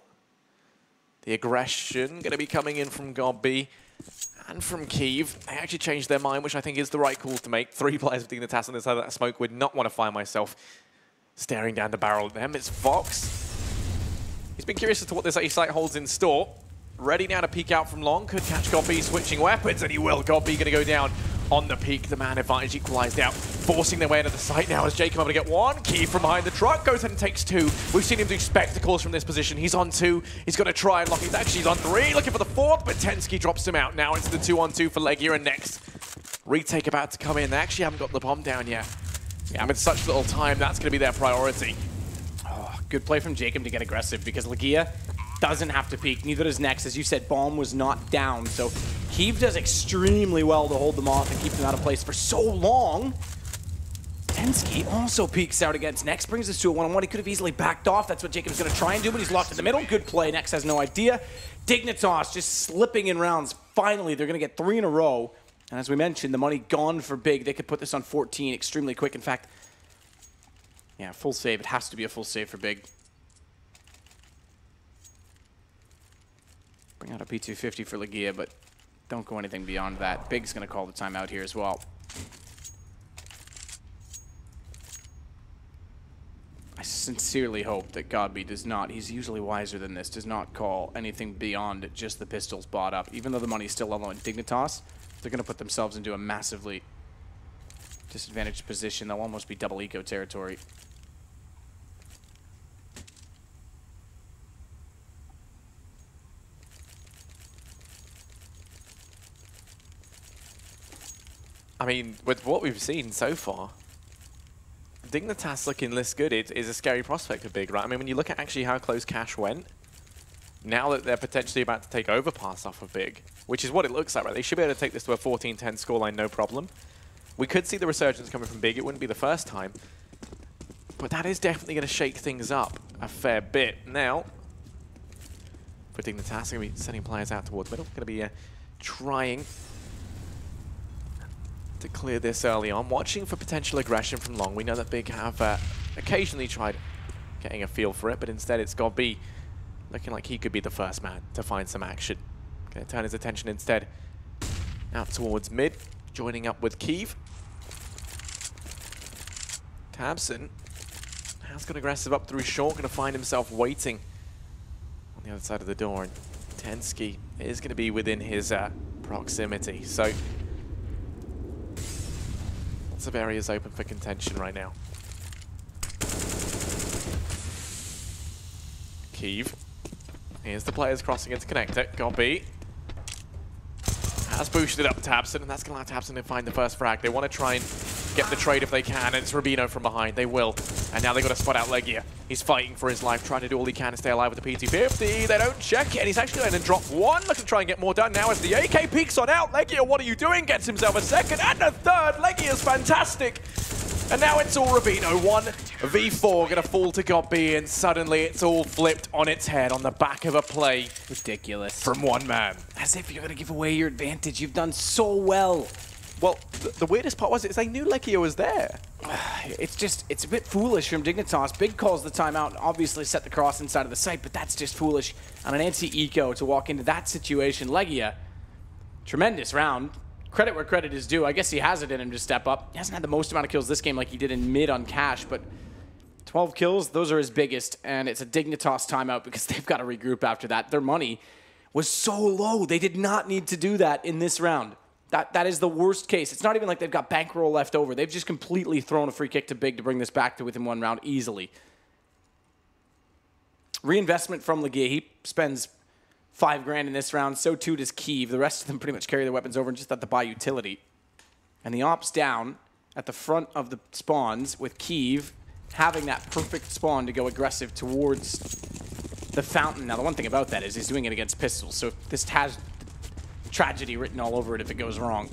The aggression going to be coming in from Gobby and from Kiev. They actually changed their mind, which I think is the right call to make. 3 players for Dignitas on this side of that smoke. Would not want to find myself staring down the barrel at them. It's Fox. He's been curious as to what this A site holds in store. Ready now to peek out from long. Could catch Gobby switching weapons, and he will. Gobby going to go down on the peak. The man advantage equalized out, forcing their way into the site now as Jacob able to get 1. Key from behind the truck, goes ahead and takes 2. We've seen him do spectacles from this position. He's on 2. He's going to try and lock it. He's on 3, looking for the 4th, but Tensky drops him out. Now it's the 2-on-2 for Legia, and next retake about to come in. They actually haven't got the bomb down yet. Yeah, in such little time, that's going to be their priority. Oh, good play from Jacob to get aggressive because Legia doesn't have to peek. Neither does Next. As you said, bomb was not down. So Kiev does extremely well to hold them off and keep them out of place for so long. Tensky also peeks out against Next, brings us to a 1-on-1. He could have easily backed off. That's what Jacob's going to try and do, but he's locked in the middle. Good play. Next has no idea. Dignitas just slipping in rounds. Finally, they're going to get 3 in a row. And as we mentioned, the money gone for Big. They could put this on 14 extremely quick. In fact, yeah, full save. It has to be a full save for Big. Bring out a P250 for Legia, but don't go anything beyond that. Big's going to call the timeout here as well. I sincerely hope that Godby does not, he's usually wiser than this, does not call anything beyond just the pistols bought up. Even though the money's still low in Dignitas, they're going to put themselves into a massively disadvantaged position. They'll almost be double eco territory. I mean, with what we've seen so far, Dignitas looking less good. It is a scary prospect for Big, right? I mean, when you look at actually how close Cash went, now that they're potentially about to take overpass off of Big, which is what it looks like, right? They should be able to take this to a 14-10 scoreline, no problem. We could see the resurgence coming from Big. It wouldn't be the first time. But that is definitely going to shake things up a fair bit. Now, for Dignitas, they're going to be sending players out towards middle. Going to be trying to clear this early on. Watching for potential aggression from long. We know that Big have occasionally tried getting a feel for it, but instead it's Gobby looking like he could be the first man to find some action. Going to turn his attention instead out towards mid, joining up with Kiev. Tabson has got aggressive up through short, going to find himself waiting on the other side of the door, and Tensky is going to be within his proximity. So lots of areas open for contention right now. Kiev. Here's the players crossing into connector. Gobby has boosted up Tabson, and that's going to allow Tabson to find the first frag. They want to try and get the trade if they can, and it's Rubino from behind. They will. And now they've got to spot out Legia. He's fighting for his life, trying to do all he can to stay alive with the PT-50. They don't check it, and he's actually going to drop 1. Looking to try and get more done now as the AK peeks on out. Legia, what are you doing? Gets himself a 2nd and a 3rd. Legia's fantastic. And now it's all Rubino. 1v4 going to fall to Gobby, and suddenly it's all flipped on its head on the back of a play. Ridiculous. From one man. As if you're going to give away your advantage. You've done so well. Well, the weirdest part was they knew Legia was there. It's a bit foolish from Dignitas. Big calls the timeout, obviously set the cross inside of the site, but that's just foolish on an anti-eco to walk into that situation. Legia, tremendous round. Credit where credit is due. I guess he has it in him to step up. He hasn't had the most amount of kills this game like he did in mid on Cash, but 12 kills, those are his biggest, and it's a Dignitas timeout because they've got to regroup after that. Their money was so low. They did not need to do that in this round. That is the worst case. It's not even like they've got bankroll left over. They've just completely thrown a free kick to Big to bring this back to within 1 round easily. Reinvestment from Legia. He spends 5 grand in this round. So too does Kiev. The rest of them pretty much carry their weapons over and just have to buy utility. And the ops down at the front of the spawns with Kiev having that perfect spawn to go aggressive towards the fountain. Now, the one thing about that is he's doing it against pistols, so this has tragedy written all over it if it goes wrong.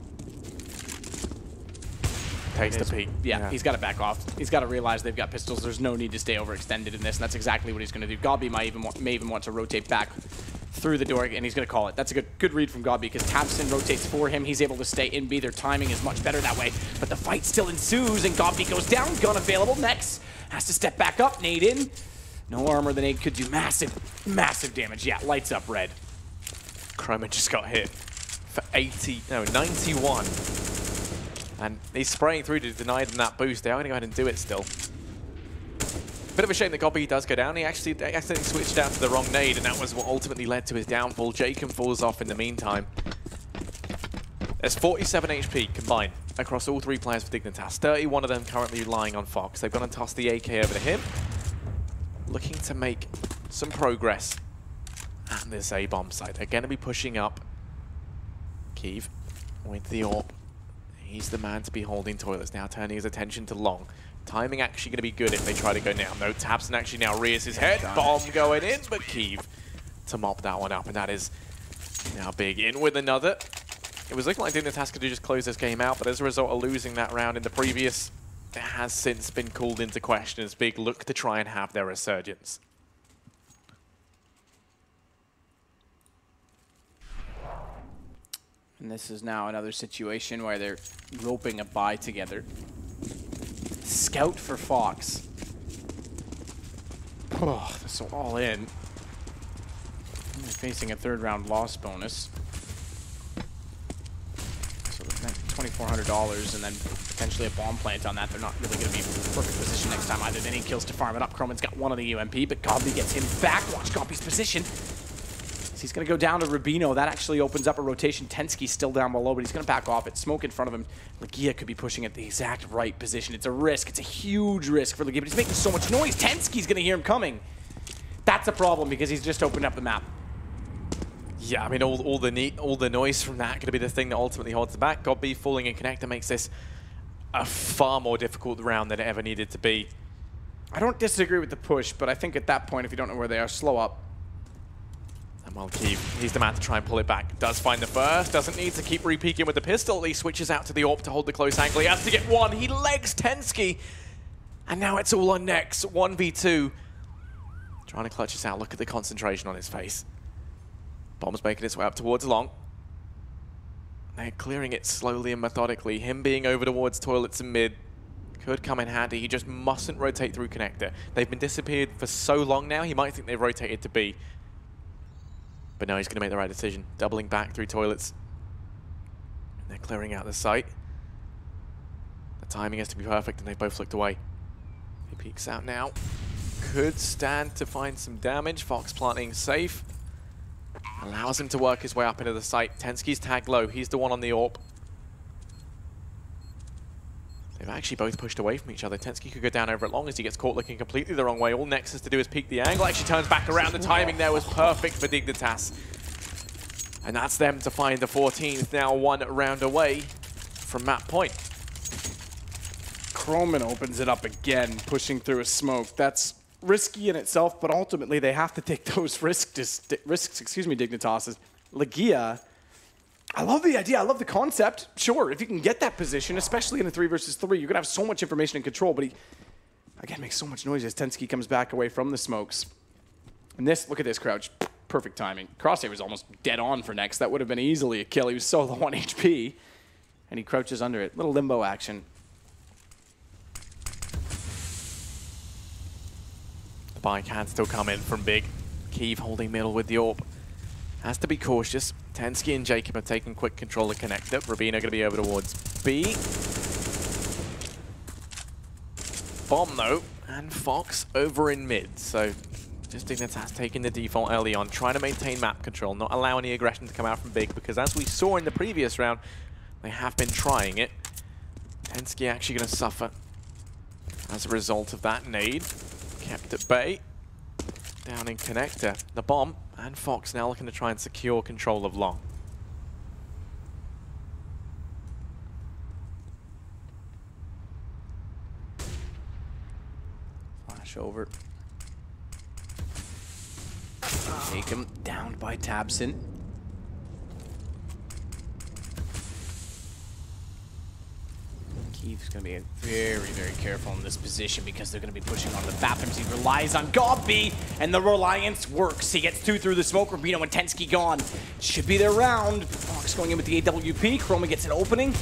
Takes the peek. Yeah, he's got to back off. He's got to realize they've got pistols. There's no need to stay overextended in this, and that's exactly what he's going to do. Gobby may even want to rotate back through the door, and he's going to call it. That's a good read from Gobby because tabseN rotates for him. He's able to stay in B. Their timing is much better that way, but the fight still ensues, and Gobby goes down. Gun available. Next has to step back up. Nade in. No armor. The nade could do massive, massive damage. Yeah, lights up red. Croman just got hit for 91. And he's spraying through to deny them that boost. They are going to go ahead and do it still. Bit of a shame that Gobby does go down. He actually accidentally switched out to the wrong nade, and that was what ultimately led to his downfall. Jacob falls off in the meantime. There's 47 HP combined across all three players for Dignitas. 31 of them currently lying on Fox. They've gone and tossed the AK over to him. Looking to make some progress at this A-bomb site. They're going to be pushing up. Keeve with the AWP. He's the man to be holding toilets now, turning his attention to long. Timing actually going to be good if they try to go now. No, tabseN actually now rears his head. Bomb going in, but Keeve to mop that one up, and that is now big. In with another. It was looking like Dignitas could just close this game out, but as a result of losing that round in the previous, it has since been called into question as Big look to try and have their resurgence. And this is now another situation where they're roping a buy together. Scout for Fox. Oh, so all in. They're facing a third round loss bonus. So they're $2,400 and then potentially a bomb plant on that. They're not really going to be in perfect position next time either. They need kills to farm it up. Croman's got one on the UMP, but Gobby gets him back. Watch Gobby's position. He's going to go down to Rubino. That actually opens up a rotation. Tensky's still down below, but he's going to back off it. Smoke in front of him. Legia could be pushing at the exact right position. It's a risk. It's a huge risk for Legia, but he's making so much noise. Tensky's going to hear him coming. That's a problem because he's just opened up the map. Yeah, I mean, all the noise from that going to be the thing that ultimately holds it back. Gobby falling in connector makes this a far more difficult round than it ever needed to be. I don't disagree with the push, but I think at that point, if you don't know where they are, slow up. And well, Keeve, he's the man to try and pull it back. Does find the first, doesn't need to keep re-peeking with the pistol. He switches out to the AWP to hold the close angle. He has to get one. He legs Tensky. And now it's all on Nex. 1v2. Trying to clutch this out. Look at the concentration on his face. Bomb's making its way up towards long. They're clearing it slowly and methodically. Him being over towards toilets and mid could come in handy. He just mustn't rotate through connector. They've been disappeared for so long now, he might think they've rotated to B. But no, he's going to make the right decision. Doubling back through toilets. And they're clearing out the site. The timing has to be perfect, and they both looked away. He peeks out now. Could stand to find some damage. Fox planting safe. Allows him to work his way up into the site. Tensky's tagged low. He's the one on the AWP. They've actually both pushed away from each other. Tensky could go down over it long as he gets caught looking completely the wrong way. All Nex has to do is peek the angle. Actually turns back around. The timing there was perfect for Dignitas. And that's them to find the 14th, now one round away from map point. Croman opens it up again, pushing through a smoke. That's risky in itself, but ultimately they have to take those risks, Dignitas. Legia, I love the idea. I love the concept. Sure, if you can get that position, especially in a 3 versus 3, you're going to have so much information and control, but he, again, makes so much noise as Tensky comes back away from the smokes. And this, look at this crouch. Perfect timing. Crosshair was almost dead on for Nex. That would have been easily a kill. He was so low on HP, and he crouches under it. Little limbo action. The buy can still come in from Big. Keeve holding middle with the AWP. Has to be cautious. Tensky and Jacob are taking quick control of connector. Rubino going to be over towards B. Bomb though, and Fox over in mid. So just Dignitas taking the default early on, trying to maintain map control, not allow any aggression to come out from Big, because as we saw in the previous round, they have been trying it. Tensky actually going to suffer as a result of that nade. Kept at bay. Down in connector. The bomb, and Fox now looking to try and secure control of long. Flash over. Take him down by Tabson. Keith's going to be very, very careful in this position because they're going to be pushing on the Bathrooms. He relies on Gobby, and the reliance works. He gets 2 through the smoke. Rubino and Tensky gone. Should be their round. Fox going in with the AWP. Chroma gets an opening.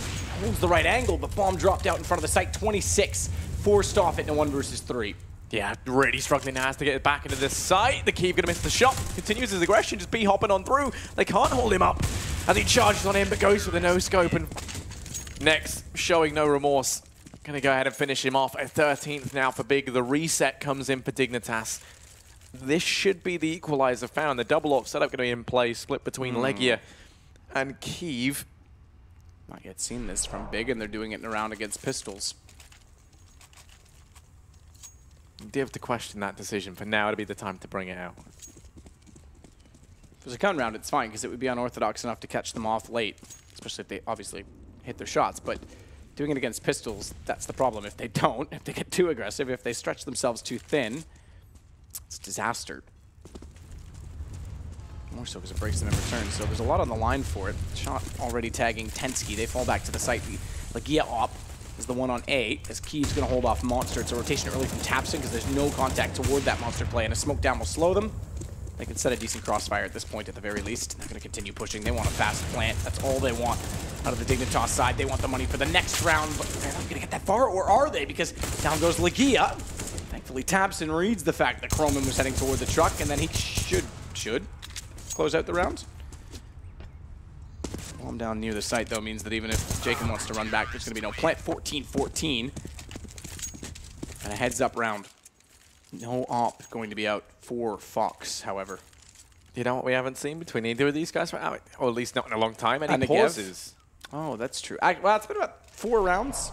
Holds the right angle, but bomb dropped out in front of the site. 26. Forced off it in a 1 versus 3. Yeah, really struggling now to get it back into this site. The Kiev gonna miss the shot. Continues his aggression, just B hopping on through. They can't hold him up as he charges on him, but goes for the no-scope. And next, showing no remorse. Gonna go ahead and finish him off at 13th now for Big. The reset comes in for Dignitas. This should be the equalizer found. The double off setup gonna be in play, split between Legia and Kiev. Not yet seen this from Big, and they're doing it in a round against Pistols. You do have to question that decision. For now, it'd be the time to bring it out. If there's a count round, it's fine, because it would be unorthodox enough to catch them off late, especially if they obviously hit their shots. But doing it against Pistols, that's the problem. If they don't, if they get too aggressive, if they stretch themselves too thin, it's a disaster. More so because it breaks them in return. So there's a lot on the line for it. Shot already tagging Tensky. They fall back to the site. The Legia op is the one on A, as Kiev's going to hold off Monster. It's a rotation early from Tapson because there's no contact toward that Monster play, and a smoke down will slow them. They can set a decent crossfire at this point at the very least, and they're going to continue pushing. They want a fast plant. That's all they want out of the Dignitas side. They want the money for the next round, but they're not going to get that far, or are they? Because down goes Legia. Thankfully, Tapson reads the fact that Croman was heading toward the truck, and then he should close out the round. Bomb down near the site, though, means that even if Jacob wants to run back, there's going to be no plant. 14-14. And a heads-up round. No op going to be out for Fox, however. You know what we haven't seen between either of these guys, or at least not in a long time? Any And pauses? Oh, that's true. Well, it's been about 4 rounds.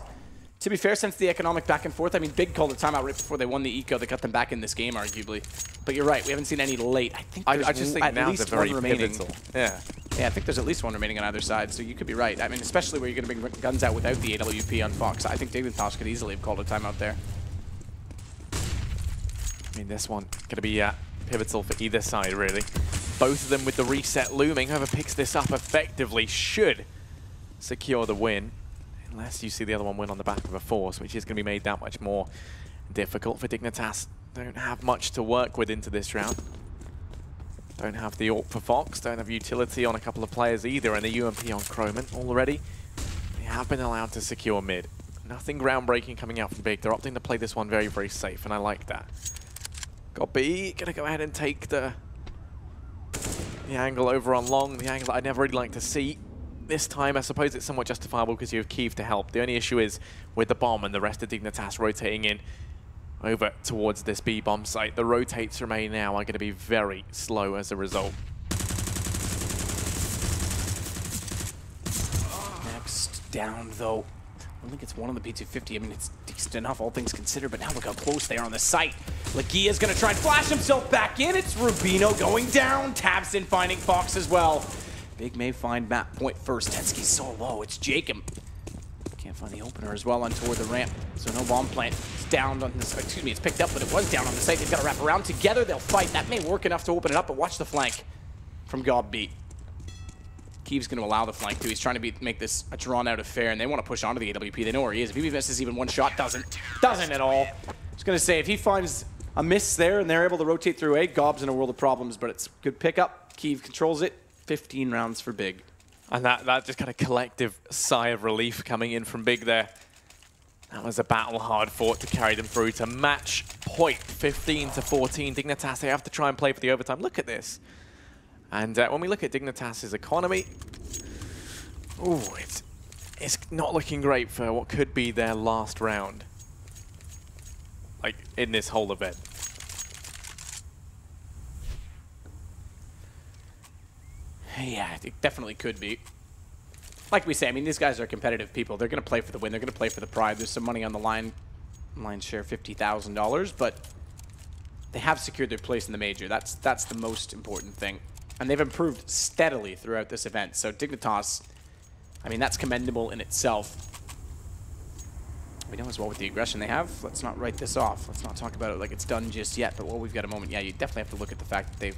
To be fair, since the economic back and forth, I mean, Big called a timeout right before they won the eco. They got them back in this game, arguably. But you're right, we haven't seen any late. I think there's I just think at now's least a very one remaining. pivotal. Yeah. Yeah, I think there's at least 1 remaining on either side, so you could be right. I mean, especially where you're going to bring guns out without the AWP on Fox. I think Dignitas could easily have called a timeout there. I mean, this one going to be pivotal for either side, really. Both of them with the reset looming. Whoever picks this up effectively should secure the win. Unless you see the other one win on the back of a force, which is going to be made that much more difficult for Dignitas. Don't have much to work with into this round. Don't have the AWP for Fox. Don't have utility on a couple of players either, and the UMP on Croman already. They have been allowed to secure mid. Nothing groundbreaking coming out from Big. They're opting to play this one very, very safe, and I like that. Got B, gonna go ahead and take the angle over on long, the angle that I never really like to see. This time, I suppose it's somewhat justifiable because you have Kiev to help. The only issue is with the bomb and the rest of Dignitas rotating in over towards this B bomb site. The rotates from A now are going to be very slow as a result. Next down, though. I think it's one on the P250. I mean, it's decent enough, all things considered, but now look how close they are on the site. Legia's going to try and flash himself back in. It's Rubino going down. Tabson finding Fox as well. Big may find map point first. Tensky's so low. It's Jacob. Can't find the opener as well on toward the ramp. So no bomb plant. It's down on this. Excuse me, it's picked up, but it was down on the site. They've got to wrap around together. They'll fight. That may work enough to open it up, but watch the flank from Gobby. Kiev's going to allow the flank too. He's trying to make this a drawn-out affair, and they want to push onto the AWP. They know where he is. If he misses even one shot, doesn't at all. I was going to say, if he finds a miss there and they're able to rotate through A, Gob's in a world of problems, but it's good pickup. Kiev controls it. 15 rounds for Big. And that just kind of collective sigh of relief coming in from Big there. That was a battle hard fought to carry them through to match point 15-14. Dignitas, they have to try and play for the overtime. Look at this. And when we look at Dignitas' economy, ooh, it's not looking great for what could be their last round, like in this whole event. Yeah, it definitely could be. Like we say, I mean, these guys are competitive people. They're going to play for the win. They're going to play for the pride. There's some money on the line. Line share $50,000, but they have secured their place in the major. That's the most important thing. And they've improved steadily throughout this event. So Dignitas, I mean, that's commendable in itself. We know as well with the aggression they have. Let's not write this off. Let's not talk about it like it's done just yet. But while we've got a moment, yeah, you definitely have to look at the fact that they've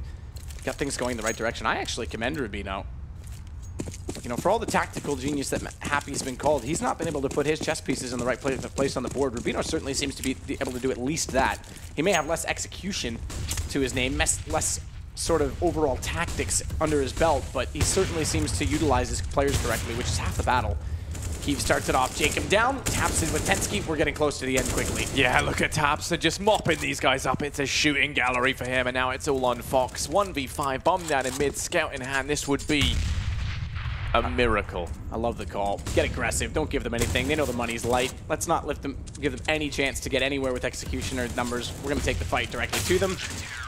got things going in the right direction. I actually commend Rubino. You know, for all the tactical genius that Happy's been called, he's not been able to put his chess pieces in the right place on the board. Rubino certainly seems to be able to do at least that. He may have less execution to his name, less sort of overall tactics under his belt, but he certainly seems to utilize his players correctly, which is half the battle. Keeve starts it off. Jacob down, taps in with Pensky. We're getting close to the end quickly. Yeah, look at Tapson just mopping these guys up. It's a shooting gallery for him, and now it's all on Fox. 1v5, bomb down in mid, scout in hand. This would be a miracle. I love the call. Get aggressive. Don't give them anything. They know the money's light. Let's not give them any chance to get anywhere with execution or numbers. We're going to take the fight directly to them.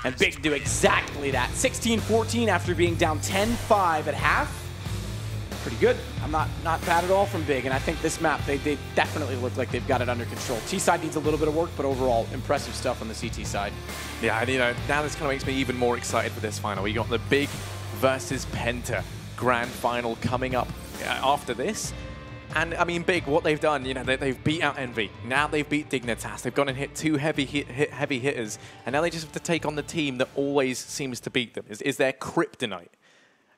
And Big do exactly that. 16-14 after being down 10-5 at half. Pretty good. I'm not bad at all from Big, and I think this map, they definitely look like they've got it under control. T-side needs a little bit of work, but overall, impressive stuff on the CT side. Yeah, and you know, now this kind of makes me even more excited for this final. We got the Big versus Penta grand final coming up after this. And I mean, Big, what they've done, you know, they've beat out Envy. Now they've beat Dignitas. They've gone and hit two heavy hitters, and now they just have to take on the team that always seems to beat them, is their kryptonite.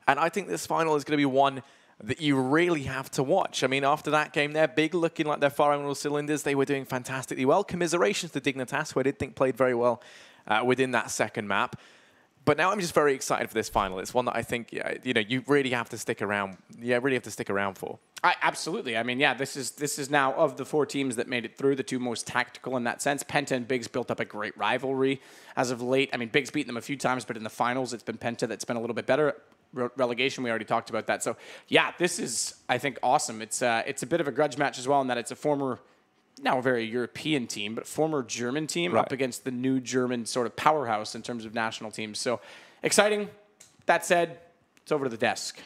And I think this final is going to be one that you really have to watch. I mean, after that game, they're Big looking like they're firing on all cylinders. They were doing fantastically well. Commiserations to Dignitas, who I did think played very well within that second map. But now I'm just very excited for this final. It's one that I think, you know, you really have to stick around. Yeah, really have to stick around for. Absolutely. I mean, yeah, this is now of the four teams that made it through, the two most tactical in that sense. Penta and Big's built up a great rivalry as of late. I mean, Big's beaten them a few times, but in the finals, it's been Penta that's been a little bit better. Relegation, we already talked about that. So, yeah, this is, I think, awesome. It's a bit of a grudge match as well in that it's a former, now a very European team, but former German team up against the new German sort of powerhouse in terms of national teams. So, exciting. That said, it's over to the desk.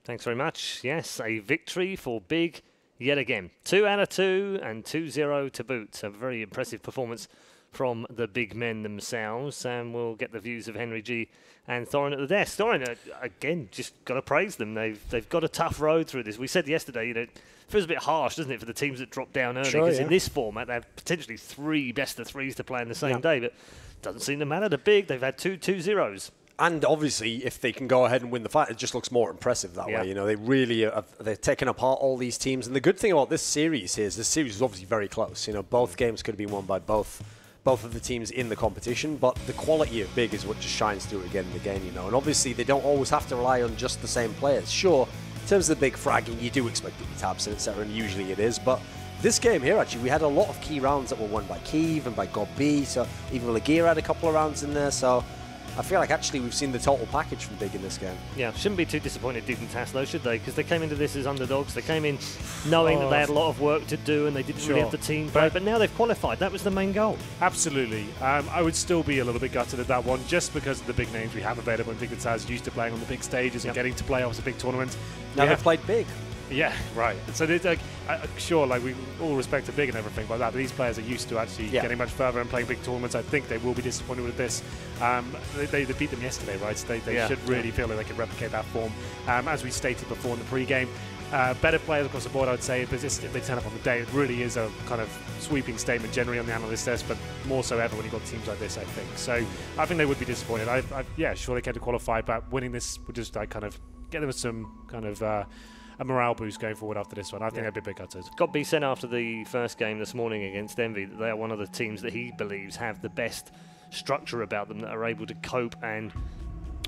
Thanks very much. Yes, a victory for Big yet again. 2 out of 2 and 2-0 to boot. A very impressive performance from the big men themselves, and we'll get the views of Henry G and Thorin at the desk. Thorin, again, just got to praise them. They've got a tough road through this. We said yesterday, you know, it feels a bit harsh, doesn't it, for the teams that drop down early? Because in this format, they have potentially 3 best-of-3s to play in the same day, but it doesn't seem to matter. The Big, they've had 2-2-0s. And obviously, if they can go ahead and win the fight, it just looks more impressive that way. You know, they really they're taking apart all these teams. And the good thing about this series here is this series is obviously very close. You know, both games could have been won by both of the teams in the competition, but the quality of Big is what just shines through again and again, you know. And obviously, they don't always have to rely on just the same players. Sure, in terms of the Big fragging, you do expect it to be Tabson, etc., and usually it is, but this game here, actually, we had a lot of key rounds that were won by Keeve and by Godb, so even Lagira had a couple of rounds in there, so I feel like actually we've seen the total package from Big in this game. Yeah, shouldn't be too disappointed Dignitas though, should they? Because they came into this as underdogs. They came in knowing that they had a lot of work to do and they didn't really have the team play, but now they've qualified. That was the main goal. Absolutely. I would still be a little bit gutted at that one just because of the big names we have available. And Dignitas used to playing on the big stages and getting to play obviously big tournaments. Now they've played Big. Yeah, right. So like, sure, like we all respect the Big and everything like that, but these players are used to actually getting much further and playing big tournaments. I think they will be disappointed with this. They beat them yesterday, right? So they should really feel like they can replicate that form. As we stated before in the pre-game, better players across the board, I would say, but if they turn up on the day, it really is a kind of sweeping statement generally on the analyst desk, but more so ever when you've got teams like this, I think. So I think they would be disappointed. Yeah, sure, they came to qualify, but winning this would just like kind of get them some kind of a morale boost going forward after this one. I think they'd be a bit gutted. Godb said after the first game this morning against Envy that they are one of the teams that he believes have the best structure about them, that are able to cope and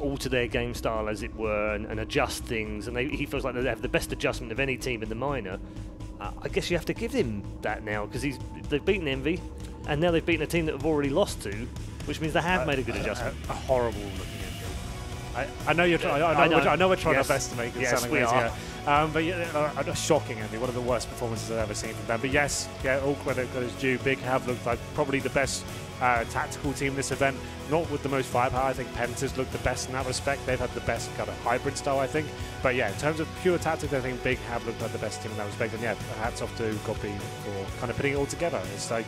alter their game style, as it were, and adjust things. And he feels like they have the best adjustment of any team in the minor. I guess you have to give him that now, because they've beaten Envy, and now they've beaten a team that have already lost to, which means they have made a good adjustment. A horrible looking Envy. I know you're trying. I know we're trying our best to make it sound like but yeah, shocking Envy. One of the worst performances I've ever seen from them. But yes, all credit is due. Big have looked like probably the best tactical team this event. Not with the most firepower. I think Penta's looked the best in that respect. They've had the best kind of hybrid style, I think. But yeah, in terms of pure tactics, I think Big have looked like the best team in that respect. And yeah, hats off to Godb for kind of putting it all together. It's like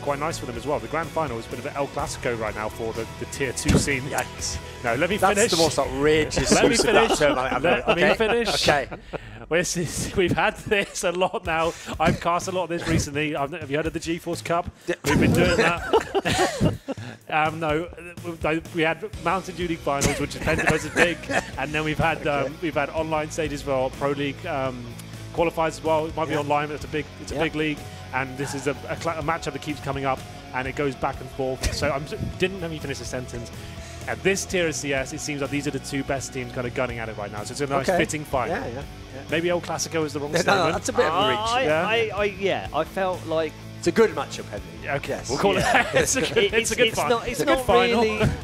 quite nice for them as well. The grand final is a bit of an El Clasico right now for the tier 2 scene. Yikes. No, let me finish. That's the most outrageous Let me use finish. of that term I've ever. Let me finish. Okay. We've had this a lot now. I've cast a lot of this recently. Have you heard of the GeForce Cup? We've been doing that. No, we had Mountain Dew League finals, which is Penta versus Big, and then we've had online stages for Pro League qualifiers as well. It might be online, but it's a big league, and this is a matchup that keeps coming up, and it goes back and forth. So didn't let me finish the sentence. At this tier of CS, it seems like these are the two best teams kind of gunning at it right now. So it's a nice fitting fight. Yeah. Maybe El Clasico is the wrong statement. No, that's a bit of a reach. I felt like it's a good matchup, Henry. Okay, yes. we'll call it that. It's a good fight.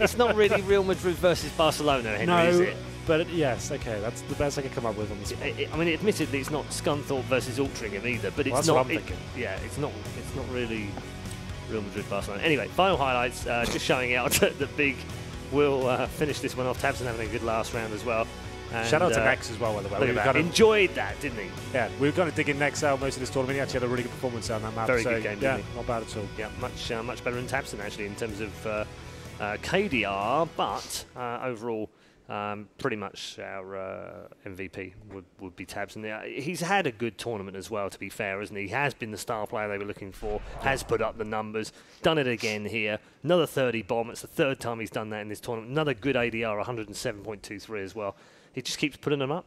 It's not really Real Madrid versus Barcelona, Henry, is it? But yes, okay, that's the best I could come up with on the spot. I mean, admittedly, it's not Scunthorpe versus Altrincham either, but it's that's not. What I'm thinking. It's not really Real Madrid Barcelona. Anyway, final highlights. Just showing out that Big will finish this one off. Tabson having a good last round as well. And shout out to Nex as well, by the way. We enjoyed that, didn't he? Yeah, we were going to dig in Nex out most of this tournament. He actually had a really good performance on that map. Very good game, didn't he? Not bad at all. Yeah, much better than Tabson actually in terms of KDR, but overall. Pretty much our MVP would be Tabson. He's had a good tournament as well, to be fair, hasn't he? He has been the star player they were looking for, has put up the numbers, done it again here. Another 30 bomb. It's the third time he's done that in this tournament. Another good ADR, 107.23 as well. He just keeps putting them up.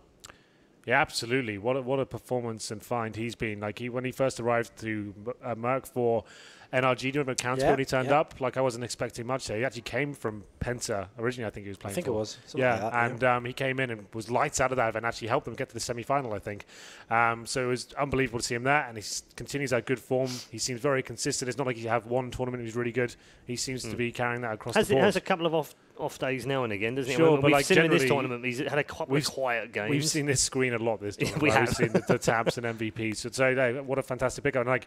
Yeah, absolutely. What a performance and find he's been. Like when he first arrived to Merck for NRG, do you remember Counter when he turned up? Like I wasn't expecting much there. He actually came from Penta originally. I think he was playing. I think it was. He came in and was lights out of that and actually helped them get to the semi-final. I think. So it was unbelievable to see him there, and he continues that good form. He seems very consistent. It's not like you have one tournament who's really good. He seems to be carrying that across the board. He has a couple of off days now and again, doesn't he? Sure, we've seen him in this tournament. He's had a couple of quiet games. We've seen this screen a lot this tournament. We've seen the tabs and MVPs. So what a fantastic pickup. And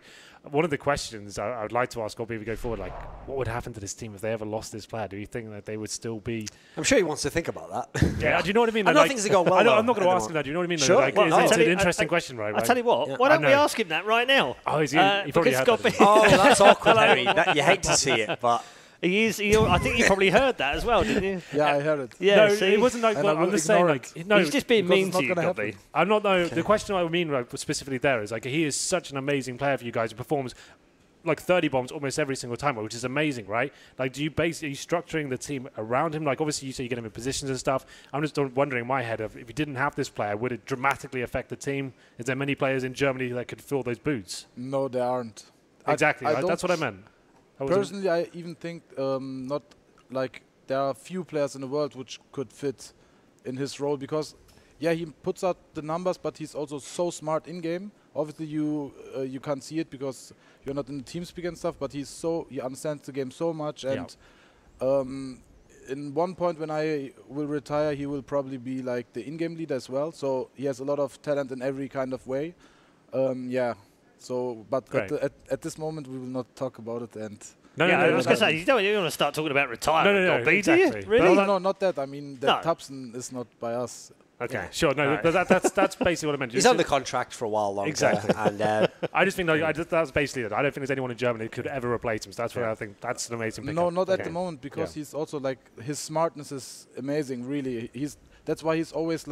one of the questions I would like to ask Gobi if we go forward, what would happen to this team if they ever lost this player? Do you think that they would still be... I'm sure he wants to think about that. Yeah, do you know what I mean? I know things are going well. I'm not going to ask him that. Do you know what I mean? Sure. It's an interesting question, right? I'll tell you what. Why don't we ask him that right now? Oh, he probably had that. Oh, that's awkward, Harry. You hate to see it, but... I think you probably heard that as well, didn't you? Yeah, I heard it. Yeah, no, it wasn't like. I'm just saying, he's just being mean to you, Gobby. I'm not. No, the question I mean specifically there is he is such an amazing player for you guys. He performs like 30 bombs almost every single time, which is amazing, right? Are you structuring the team around him? Obviously you say you get him in positions and stuff. I'm just wondering in my head if you didn't have this player, would it dramatically affect the team? Is there many players in Germany that could fill those boots? No, there aren't. Exactly. That's what I meant. Personally, I even think not like there are few players in the world which could fit in his role because, yeah, he puts out the numbers, but he's also so smart in game. Obviously, you can't see it because you're not in the team speak and stuff. But he understands the game so much, and in one point when I will retire, he will probably be like the in-game leader as well. So he has a lot of talent in every kind of way. So, but at this moment, we will not talk about it. And I was going to say, you don't want to start talking about retirement. No, exactly. Really? No, not that. I mean, Tabson is not by us. Okay, sure. No, but that's basically what I meant. He's on the contract for a while longer. Exactly. And I just think that's basically it. I don't think there's anyone in Germany that could ever replace him. So that's why I think that's an amazing pickup. No, not at the moment because he's also his smartness is amazing. Really, that's why he's always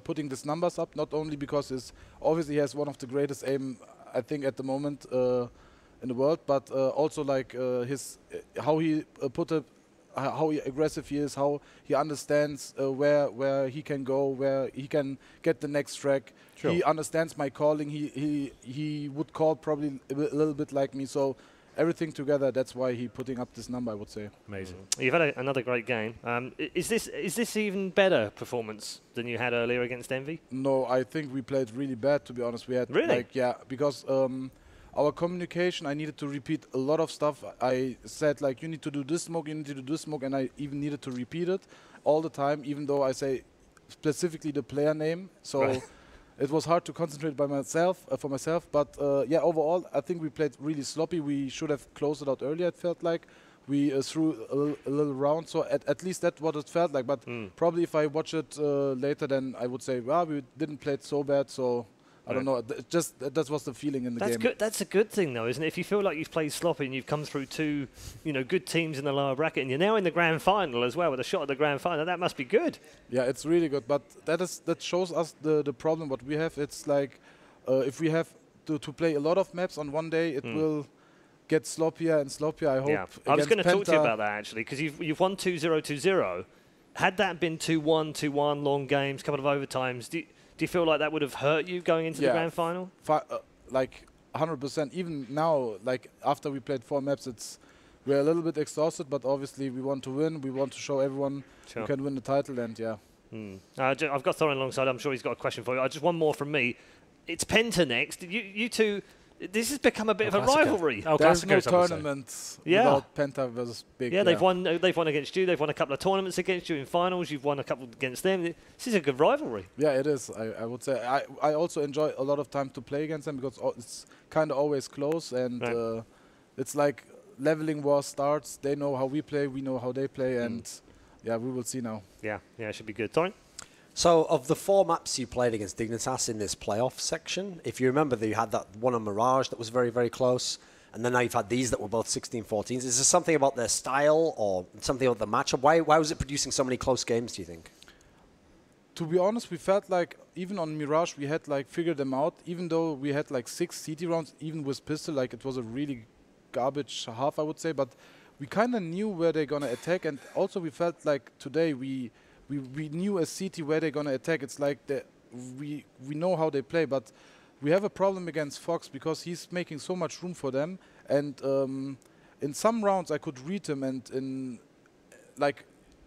putting these numbers up. Not only because obviously he has one of the greatest aim I think at the moment in the world, but also his how he how aggressive he is, how he understands where he can go, where he can get the next track. Sure. He understands my calling. He would call probably a little bit like me. So everything together, that's why he putting up this number, I would say. Amazing. You've had another great game. Is this even better performance than you had earlier against Envy? No, I think we played really bad, to be honest. We had because our communication, I needed to repeat a lot of stuff. I said you need to do this smoke, you need to do this smoke, and I even needed to repeat it all the time, even though I say specifically the player name. So it was hard to concentrate for myself. But overall, I think we played really sloppy. We should have closed it out earlier, it felt like. We threw a little round, so at least that's what it felt like. But probably if I watch it later, then I would say, well, we didn't play it so bad, so... I don't know. That was the feeling in the game. Good. That's a good thing, though, isn't it? If you feel like you've played sloppy and you've come through two, good teams in the lower bracket, and you're now in the grand final as well with a shot at the grand final, that must be good. Yeah, it's really good. But that shows us the problem. What we have, it's if we have to play a lot of maps on one day, it will get sloppier and sloppier. I hope. Yeah, I was going to talk to you Penta. about that actually, because you've won 2-0, 2-0. Had that been 2-1, 2-1, long games, couple of overtimes, do you feel like that would have hurt you going into the grand final? Like 100%. Even now, like after we played 4 maps, we're a little bit exhausted, but obviously we want to win. We want to show everyone who can win the title, and yeah. I've got Thorin alongside. I'm sure he's got a question for you. Just one more from me. It's Penta next. You two, this has become a bit of a rivalry. There's no tournament without Penta versus Big. Yeah, they've won against you. They've won a couple of tournaments against you in finals. You've won a couple against them. This is a good rivalry. Yeah, it is. I would say. I also enjoy a lot of time to play against them because it's kind of always close, and it's like leveling war starts. They know how we play. We know how they play, and yeah, we will see now. Yeah, it should be good. Thorin? So, of the 4 maps you played against Dignitas in this playoff section, if you remember, you had that one on Mirage that was very, very close, and then now you've had these that were both 16-14s. Is there something about their style or something about the matchup? Why was it producing so many close games, do you think? To be honest, we felt like even on Mirage we had like figured them out. Even though we had like 6 CT rounds, even with pistol, like it was a really garbage half, I would say. But we kind of knew where they're gonna attack, and also we felt like today we knew as CT where they're gonna attack. It's like we know how they play, but we have a problem against Fox because he's making so much room for them. And in some rounds I could read him, and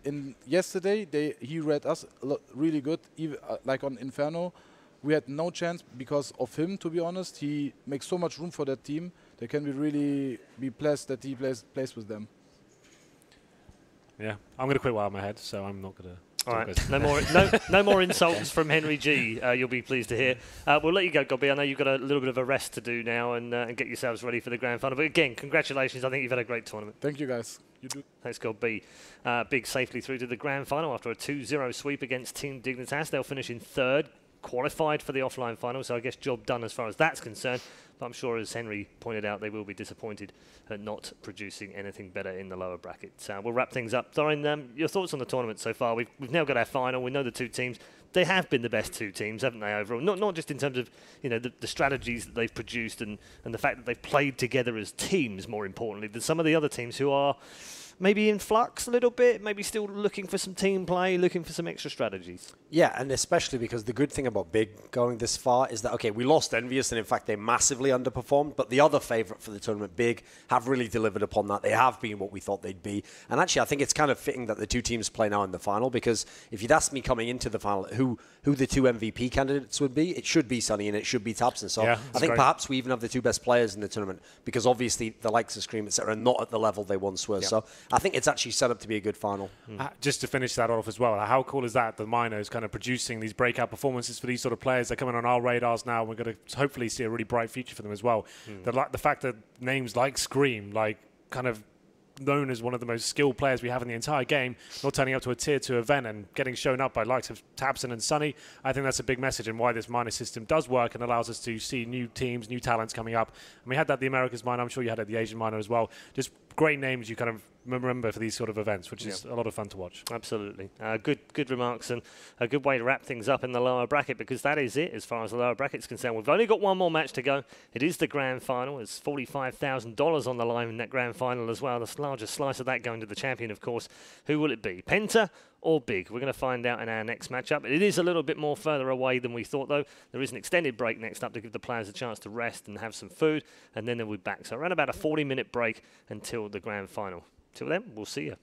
in yesterday he read us really good. Even like on Inferno, we had no chance because of him. To be honest, he makes so much room for that team. They can really be blessed that he plays with them. Yeah, I'm going to quit while I'm ahead, so I'm not going to. All right, no more insults from Henry G. You'll be pleased to hear. We'll let you go, Gobby. I know you've got a little bit of a rest to do now and get yourselves ready for the grand final. But again, congratulations. I think you've had a great tournament. Thank you, guys. You do. Thanks, Gobby. Big safely through to the grand final after a 2-0 sweep against Team Dignitas. They'll finish in 3rd, qualified for the offline final. So I guess job done as far as that's concerned. But I'm sure, as Henry pointed out, they will be disappointed at not producing anything better in the lower bracket. We'll wrap things up. Thorin, your thoughts on the tournament so far? We've now got our final. We know the 2 teams. They have been the best 2 teams, haven't they, overall? Not just in terms of the strategies that they've produced and the fact that they've played together as teams, more importantly, than some of the other teams who are maybe in flux a little bit, maybe still looking for some team play, looking for some extra strategies. Yeah, and especially because the good thing about Big going this far is that, okay, we lost Envious, and in fact they massively underperformed, but the other favourite for the tournament, Big, have really delivered upon that. They have been what we thought they'd be. And actually, I think it's kind of fitting that the 2 teams play now in the final, because if you'd asked me coming into the final who the 2 MVP candidates would be, it should be Sunny and it should be Tabson. So yeah, I think perhaps we even have the 2 best players in the tournament, because obviously the likes of Scream, etc., are not at the level they once were. Yeah. So I think it's actually set up to be a good final. Just to finish that off as well, how cool is that the minors kind of producing these breakout performances for these sort of players? They're coming on our radars now. We're going to hopefully see a really bright future for them as well. The fact that names like Scream, like kind of known as one of the most skilled players we have in the entire game, not turning up to a tier 2 event and getting shown up by likes of Tabson and Sunny, I think that's a big message and why this minor system does work and allows us to see new teams, new talents coming up. And we had that at the Americas minor. I'm sure you had it at the Asian minor as well. Just great names you kind of remember for these sort of events, which is a lot of fun to watch. Absolutely. Good remarks and a good way to wrap things up in the lower bracket, because that is it as far as the lower bracket is concerned. We've only got one more match to go. It is the grand final. There's $45,000 on the line in that grand final as well. The largest slice of that going to the champion, of course. Who will it be? Penta or Big? We're going to find out in our next matchup. It is a little bit more further away than we thought, though. There is an extended break next up to give the players a chance to rest and have some food, and then they'll be back. So around about a 40-minute break until the grand final. Till then, we'll see you.